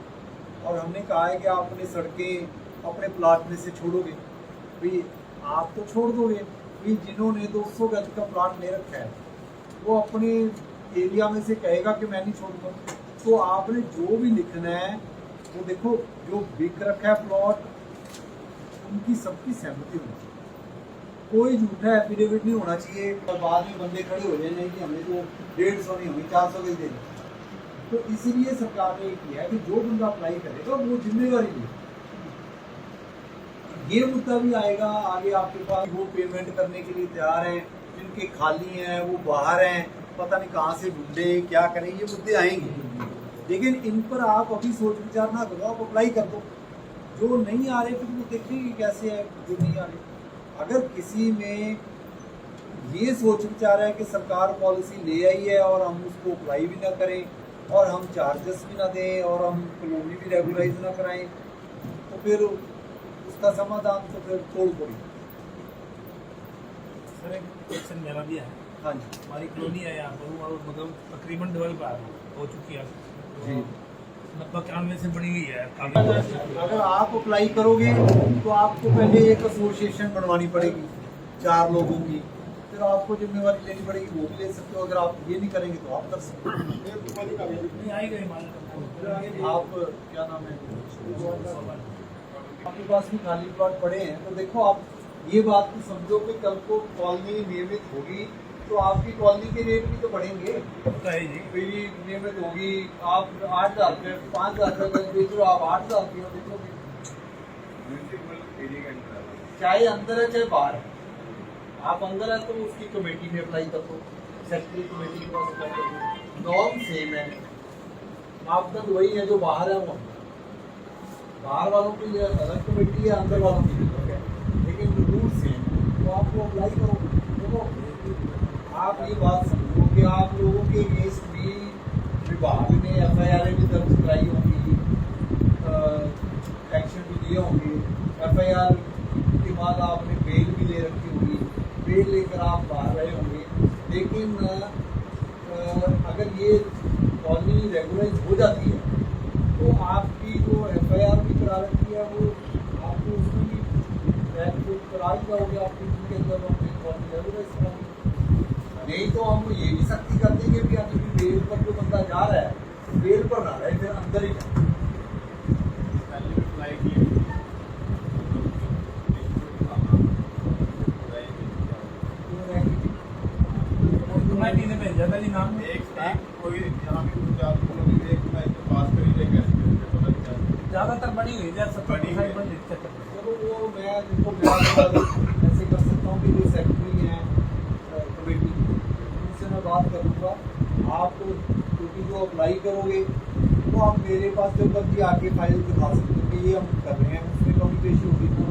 और हमने कहा है कि आप अपनी सड़कें अपने प्लॉट में से छोड़ोगे, भाई आप तो छोड़ दोगे, भाई जिन्होंने 200 गज का प्लॉट ले रखा है वो अपने एरिया में से कहेगा कि मैं नहीं छोड़ूंगा, तो आपने जो भी लिखना है वो देखो जो बिक रखा है प्लॉट उनकी सबकी सहमति होनी चाहिए, कोई झूठा एफिडेविट नहीं होना चाहिए और बाद में बंदे खड़े हो जाए नहीं कि हमें तो 150 नहीं हमें 400 के देना। तो इसीलिए सरकार ने किया है कि जो बंदा अप्लाई करेगा वो जिम्मेवारी ले, ये मुद्दा भी आएगा आगे आपके पास, वो पेमेंट करने के लिए तैयार हैं, जिनके खाली हैं वो बाहर हैं, पता नहीं कहाँ से ढूंढे क्या करें, ये मुद्दे आएंगे, लेकिन इन पर आप अभी सोच विचार ना करो, आप अप्लाई कर दो, जो नहीं आ रहे फिर वो देखेंगे कैसे है जो नहीं आ रहे। अगर किसी में ये सोच विचार है कि सरकार पॉलिसी ले आई है और हम उसको अप्लाई भी ना करें और हम चार्जेस भी ना दें और हम कॉलोनी भी रेगुलाइज ना कराएं, तो फिर उसका समाधान तो फिर तोड़ पड़ी। सर एक क्वेश्चन मेरा भी है। हाँ जी, हमारी कॉलोनी है यहाँ पर और मतलब तकरीबन डेवलप हो चुकी है, जी। 91 से बनी हुई है। अगर आप अप्लाई करोगे तो आपको पहले एक एसोसिएशन बनवानी पड़ेगी 4 लोगों की, फिर आपको जिम्मेवारी लेनी पड़ेगी, वो भी ले सकते हो, अगर आप ये नहीं करेंगे तो आप कर सकते हो। नहीं आई गई आप क्या नाम है, आपके पास भी खाली प्लॉट पड़े हैं, तो देखो आप ये बात तो समझो कि कल को कॉलोनी नियमित होगी तो आपकी कॉलोनी के रेट भी तो बढ़ेंगे, बिजली नियमित होगी, आप 8,000 रुपये 5,000 रुपये बेच रहे हो, आप 8,000 रुपये बेचोगे, चाहे अंदर है चाहे बाहर है, आप अंदर है तो उसकी कमेटी में अप्लाई कर दो, सेक्रेटरी कमेटी के पास अप्लाई कर दो, नॉर्म सेम है, मापदंड वही है जो बाहर है, वो बाहर वालों की अलग कमेटी है, अंदर वालों की अलग है, लेकिन रूल सेम है, तो आपको अप्लाई करो। देखो आप ये बात समझो कि आप लोगों के अगेंस्ट भी विभाग ने FIR भी दर्ज कराई होंगी, एक्शन भी लिए होंगे, FIR के बाद आपने बेल भी ले रखी होगी, बेल लेकर आप बाहर रहे होंगे, लेकिन अगर ये कॉलोनी रेगुलाइज हो जाती है तो आपकी है वो आपको उसमें भी करा ही जाओगे आपके के अंदर नहीं तो हम ये भी सख्ती कर देंगे कि अभी बेल पर जो बंदा जा रहा है बेल पर ना रहे, फिर अंदर ही जाए। कमेटी ने भेजा था जी नाम कोई यहाँ भी एक पास करी जाएगा, पता नहीं क्या ज्यादातर बड़ी हुई है, 70% बड़ी चलो वो मैं जिनको ऐसे कर सकता हूँ कि जो सेक्रेटरी हैं कमेटी उनसे मैं बात करूँगा। आप क्योंकि जो अप्लाई करोगे तो आप मेरे पास जब बल्कि आके फाइल दिखा सकते हो कि ये हम कर रहे हैं, उसमें कमी पेशी होगी तो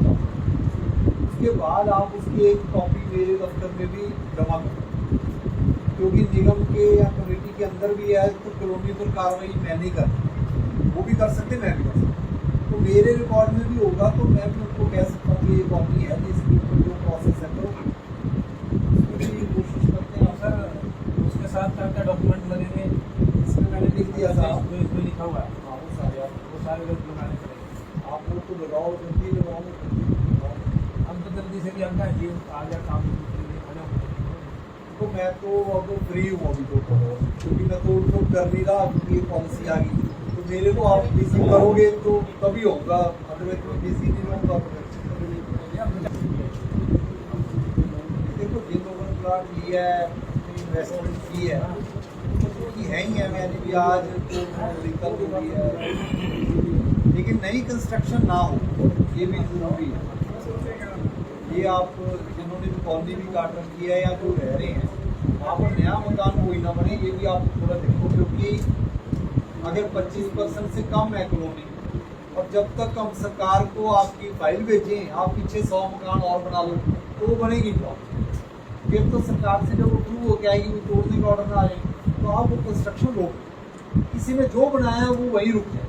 उसके बाद आप उसकी एक कॉपी मेरे दफ्तर में भी जमा करो, क्योंकि निगम के या कमेटी के अंदर भी है तो कॉलोनी पर कार्रवाई मैं नहीं करती, वो भी कर सकते मैं भी कर सकता। तो मेरे रिकॉर्ड में भी होगा तो मैं भी उनको कह सकता हूँ कि ये कॉपी है जिसके ऊपर जो प्रोसेस है तो उसमें भी कोशिश करते हैं। सर उसके साथ क्या डॉक्यूमेंट लगेंगे? इसमें मैंने लिख दिया था जो इसमें लिखा हुआ है हाँ वो सारे लोग लगाने पड़ेंगे। आप लोग तो लगाओ जल्दी लगाओ। हम तो जल्दी से भी हम कहें जी आ गया काम तो मैं तो अब फ्री हूँ अभी तो, क्योंकि मैं तो उनको कर नहीं रहा क्योंकि ये पॉलिसी आ गई। तो मेरे को आप बिजी करोगे तो तभी होगा, अदरवाइज मैं बिजी नहीं रहूँगा। देखो जिन लोगों ने प्लाट लिया है इन्वेस्टमेंट की है उनकी है ही है, मैंने भी आज तो हो रही है, लेकिन नई कंस्ट्रक्शन ना हो ये भी जरूरी है। ये आप जिन्होंने भी कॉलोनी भी काट रखी है या जो रह रहे हैं, वहाँ पर नया मकान कोई ना बने, ये भी आप थोड़ा देखो, क्योंकि अगर 25% से कम है कॉलोनी और जब तक हम सरकार को आपकी फाइल भेजें आप पीछे 100 मकान और बना लो तो वो बनेगी प्रॉब्लम। फिर तो सरकार से जब अप्रूव हो गया कि वो तोड़ने का ऑर्डर ना आए तो आप वो कंस्ट्रक्शन रोक, किसी ने जो बनाया वो वहीं रुक जाए।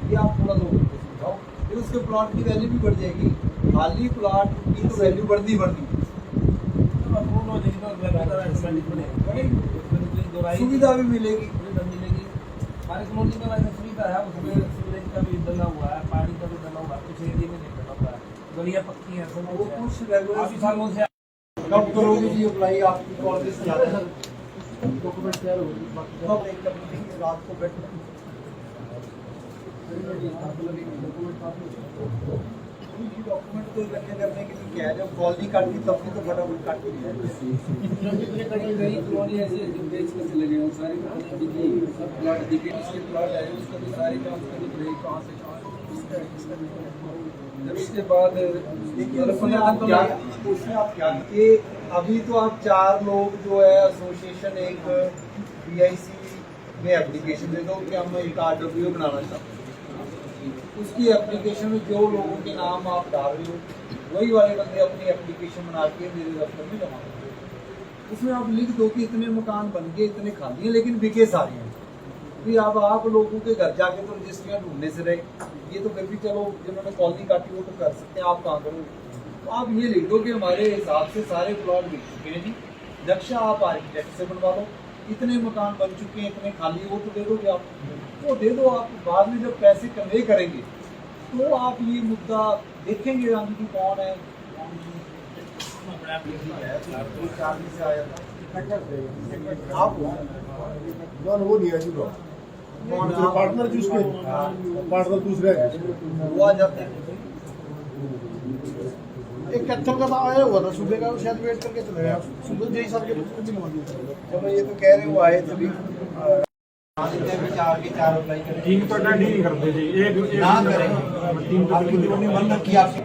ये आप थोड़ा लोगों को समझाओ, फिर उसके प्लॉट की वैल्यू भी बढ़ जाएगी। खाली प्लॉट की तो वैल्यू बढ़नी सुविधा भी मिलेगी। हमारे कॉलोनी में वैसे सुविधा है, उसमें सीवरेज का भी डला हुआ है, पानी का भी डला हुआ है, कुछ एरिया में नहीं डला हुआ है, गलियाँ पक्की हैं, सब वो कुछ कुछ है। रेगुलर काफी सालों से कब करोगे जी अप्लाई? आपकी कॉलेज से आता है डॉक्यूमेंट तैयार हो गई, कब एक करनी है रात को बैठ डॉक्यूमेंट तो इकट्ठे करने के लिए क्या है, जब कॉलोनी काटी तब भी तो फटाफट काटी कई कॉलोनी ऐसी है जो बेच कर चले गए और सारी कॉलोनी दिखी, सब प्लॉट दिखे, इसके प्लॉट है उसका भी सारी काम करनी पड़ेगी, कहाँ से जब इसके बाद उसमें आप क्या कि अभी तो आप 4 लोग जो है एसोसिएशन एक BIC में एप्लीकेशन दे दो कि हम एक RWA बनाना चाहते हैं, उसकी एप्लीकेशन में जो लोगों के नाम आप डाल रहे हो वही वाले बंदे अपनी एप्लीकेशन बना के मेरे दफ्तर में जमा कर दो। उसमें आप लिख दो कि इतने मकान बन गए, इतने खाली हैं लेकिन बिके सारे हैं। फिर अब आप लोगों के घर जाके तो रजिस्ट्रियाँ ढूंढने से रहे, ये तो फिर भी चलो जिन्होंने कॉलोनी काटी वो तो कर सकते हैं, आप कहाँ करोगे? तो आप ये लिख दो कि हमारे हिसाब से सारे प्लॉट बिक चुके हैं जी, नक्शा आप आर्किटेक्ट से बनवा लो, इतने मकान बन चुके हैं, इतने खाली, वो तो दे दोगे आप, वो दे दो। आप बाद में जब पैसे कन्वे करेंगे तो आप ये मुद्दा देखेंगे हम की कौन है आप वो नहीं है जी ब्रो, पार्टनर जी उसके पार्टनर दूसरे वो आ जाते हैं। एक कैथल का तो आया हुआ था सुबह का, शायद वेट करके चले गया, सुबह जय साहब के मिलवा दिया। चलो ये तो कह रहे हो आए तभी चार के 4 अप्लाई करें, तीन तो अटेंड ही नहीं करते जी, एक ना करें तीन तो आपकी कॉलोनी बंद रखी आपकी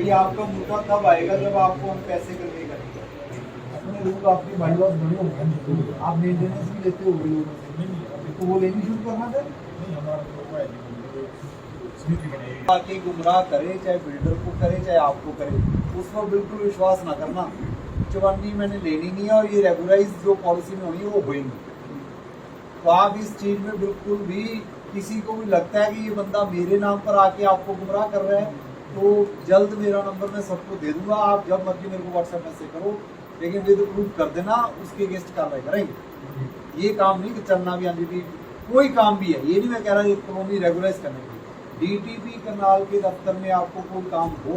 ये आपका मुद्दा तब आएगा जब आपको हम पैसे करने करेंगे। अपने लोग आपकी बाई लॉस बड़े होंगे, आप मेंटेनेंस भी लेते हो लोगों से, तो वो लेनी शुरू करना था। आके गुमराह करे, चाहे बिल्डर को करे चाहे आपको करे, उस पर बिल्कुल विश्वास ना करना। चवन्नी मैंने लेनी नहीं है और ये रेगुलराइज जो पॉलिसी में होनी है वो होगी। तो आप इस चीज़ में बिल्कुल भी किसी को भी लगता है कि ये बंदा मेरे नाम पर आके आपको गुमराह कर रहा है, तो जल्द मेरा नंबर मैं सबको दे दूंगा, आप जब मर्जी मेरे को व्हाट्सएप मैसेज करो, लेकिन विद प्रूफ कर देना, उसके अगेंस्ट कार्रवाई करेंगे। ये काम नहीं कि चलना भी आंधी कोई काम भी है, ये नहीं मैं कह रहा ये कॉलोनी रेगुलाइज करने के लिए। डीटीपी करनाल के दफ्तर में आपको कोई काम हो,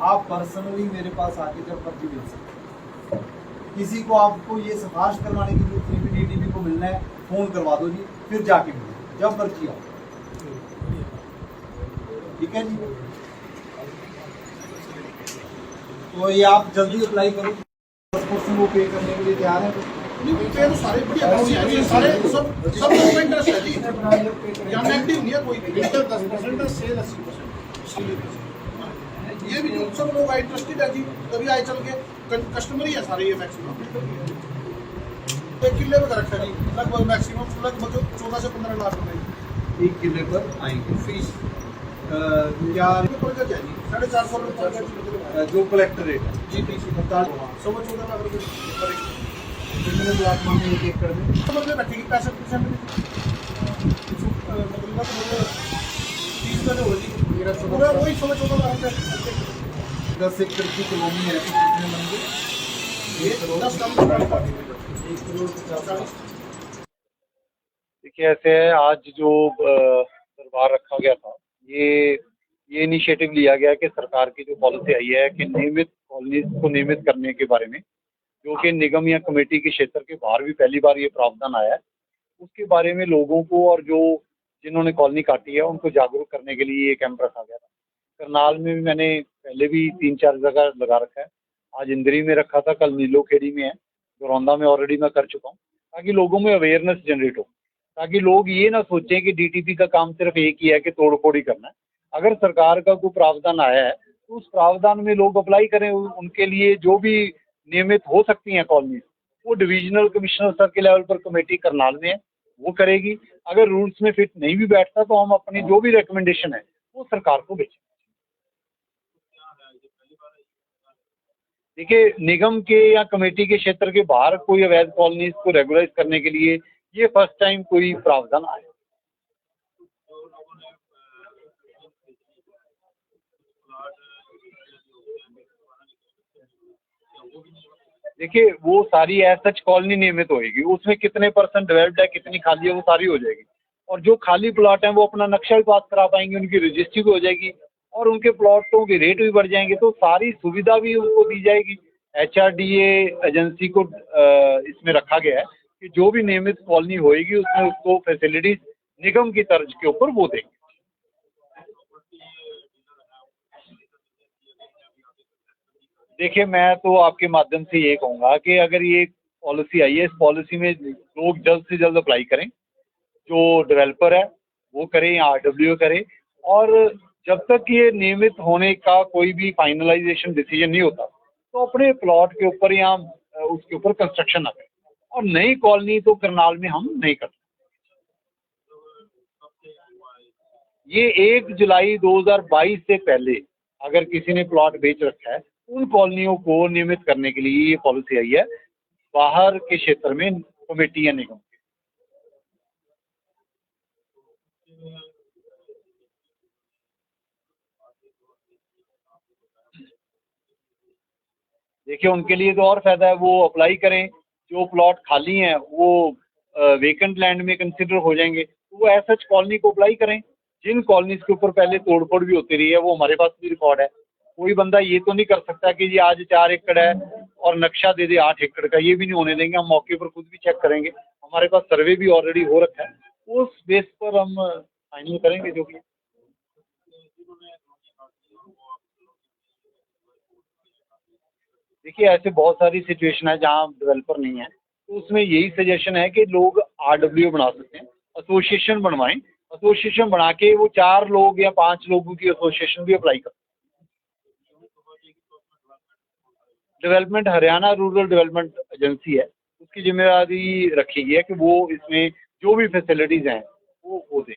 आप पर्सनली मेरे पास आके जब मर्जी मिल सकते। किसी को आपको ये सिफारिश करवाने की जरूरत नहीं भी डीटीपी को मिलना है, फोन करवा दो जी, फिर जाके मिलो जब मर्जी आओ। ठीक है जी, तो ये आप जल्दी अप्लाई करो। 10% वो पे करने के लिए तैयार है। नहीं पे तो सारे बढ़िया पैसे हैं जी, सारे सब लोगों का इंटरेस्ट है जी, यहाँ नेगेटिव नहीं है कोई भी। 10% है, सेल 80%। ये भी जो सब लोग इंटरेस्टेड है जी, तभी आए चल के कस्टमर ही है सारे ये मैक्सिमम। 1 किले में रखा है जी, लगभग मैक्सिमम लगभग 14 से 15 लाख रुपए 1 किले पर आएंगे फीस। क्या पड़ गया जी 450 रुपये जो कलेक्टर रेट है जी, 14 लाख रुपये पड़ेगी। कितने ब्लॉक में एक एकड़ में समझ में बैठेगी 65% मतलब 30 का हो जी, मेरा पूरा वही 14 लाख रुपये। 10 एकड़ की कॉलोनी है तो कितने बनेंगे? ये 10 लाख 1 करोड़ 50। देखिए ऐसे है, आज जो दरबार रखा गया था, ये इनिशिएटिव लिया गया कि सरकार की जो पॉलिसी आई है कि नियमित कॉलोनीज को नियमित करने के बारे में, जो कि निगम या कमेटी के क्षेत्र के बाहर भी पहली बार ये प्रावधान आया है, उसके बारे में लोगों को और जो जिन्होंने कॉलोनी काटी है उनको जागरूक करने के लिए ये कैंप रखा गया था। करनाल में भी मैंने पहले भी 3-4 जगह लगा रखा है, आज इंदरी में रखा था, कल नीलोखेड़ी में है, गरौंदा में ऑलरेडी मैं कर चुका हूँ, ताकि लोगों में अवेयरनेस जनरेट हो, ताकि लोग ये ना सोचें कि डीटीपी का काम सिर्फ एक ही है कि तोड़ फोड़ ही करना है। अगर सरकार का कोई प्रावधान आया है तो उस प्रावधान में लोग अप्लाई करें, उनके लिए जो भी नियमित हो सकती हैं कॉलोनी, वो डिविजनल कमिश्नर स्तर के लेवल पर कमेटी करनाल में है, वो करेगी। अगर रूल्स में फिट नहीं भी बैठता तो हम अपनी जो भी रिकमेंडेशन है वो सरकार को भेजेंगे। देखिए, निगम के या कमेटी के क्षेत्र के बाहर कोई अवैध कॉलोनीज को रेगुलाइज करने के लिए ये फर्स्ट टाइम कोई प्रावधान आया। देखिए, वो सारी एज सच कॉलोनी नियमित होएगी, उसमें कितने % डेवलप्ड है, कितनी खाली है, वो सारी हो जाएगी। और जो खाली प्लॉट हैं वो अपना नक्शा भी पास करा पाएंगे, उनकी रजिस्ट्री भी हो जाएगी और उनके प्लॉटों के रेट भी बढ़ जाएंगे, तो सारी सुविधा भी उनको दी जाएगी। HRDA एजेंसी को इसमें रखा गया है कि जो भी नियमित कॉलोनी होएगी उसमें उसको फैसिलिटीज निगम की तर्ज के ऊपर वो देंगे। देखिए, मैं तो आपके माध्यम से ये कहूँगा कि अगर ये पॉलिसी आई है, इस पॉलिसी में लोग जल्द से जल्द अप्लाई करें, जो डेवलपर है वो करें या RWA करे, और जब तक ये नियमित होने का कोई भी फाइनलाइजेशन डिसीजन नहीं होता तो अपने प्लॉट के ऊपर या उसके ऊपर कंस्ट्रक्शन ना करें। और नई कॉलोनी तो करनाल में हम नहीं करते। ये 1 जुलाई 2022 से पहले अगर किसी ने प्लॉट बेच रखा है, उन कॉलोनियों को नियमित करने के लिए ये पॉलिसी आई है, बाहर के क्षेत्र में कमेटी या निगम। देखिए, उनके लिए तो और फायदा है, वो अप्लाई करें, जो प्लॉट खाली हैं वो वेकेंट लैंड में कंसिडर हो जाएंगे, तो वो एज सच कॉलोनी को अप्लाई करें। जिन कॉलोनीज के ऊपर पहले तोड़फोड़ भी होती रही है वो हमारे पास भी रिकॉर्ड है। कोई बंदा ये तो नहीं कर सकता कि जी आज 4 एकड़ है और नक्शा दे दे 8 एकड़ का, ये भी नहीं होने देंगे। हम मौके पर खुद भी चेक करेंगे, हमारे पास सर्वे भी ऑलरेडी हो रखा है, उस बेस पर हम फाइनल करेंगे जो भी। देखिए, ऐसे बहुत सारी सिचुएशन है जहाँ डेवलपर नहीं है, तो उसमें यही सजेशन है कि लोग RWA बना सकते हैं, एसोसिएशन बनवाएं, एसोसिएशन बना के वो 4 लोग या 5 लोगों की एसोसिएशन भी अप्लाई कर। Development Haryana rural development agency है, उसकी जिम्मेदारी रखी गई है कि वो इसमें जो भी फैसिलिटीज़ हैं वो दें।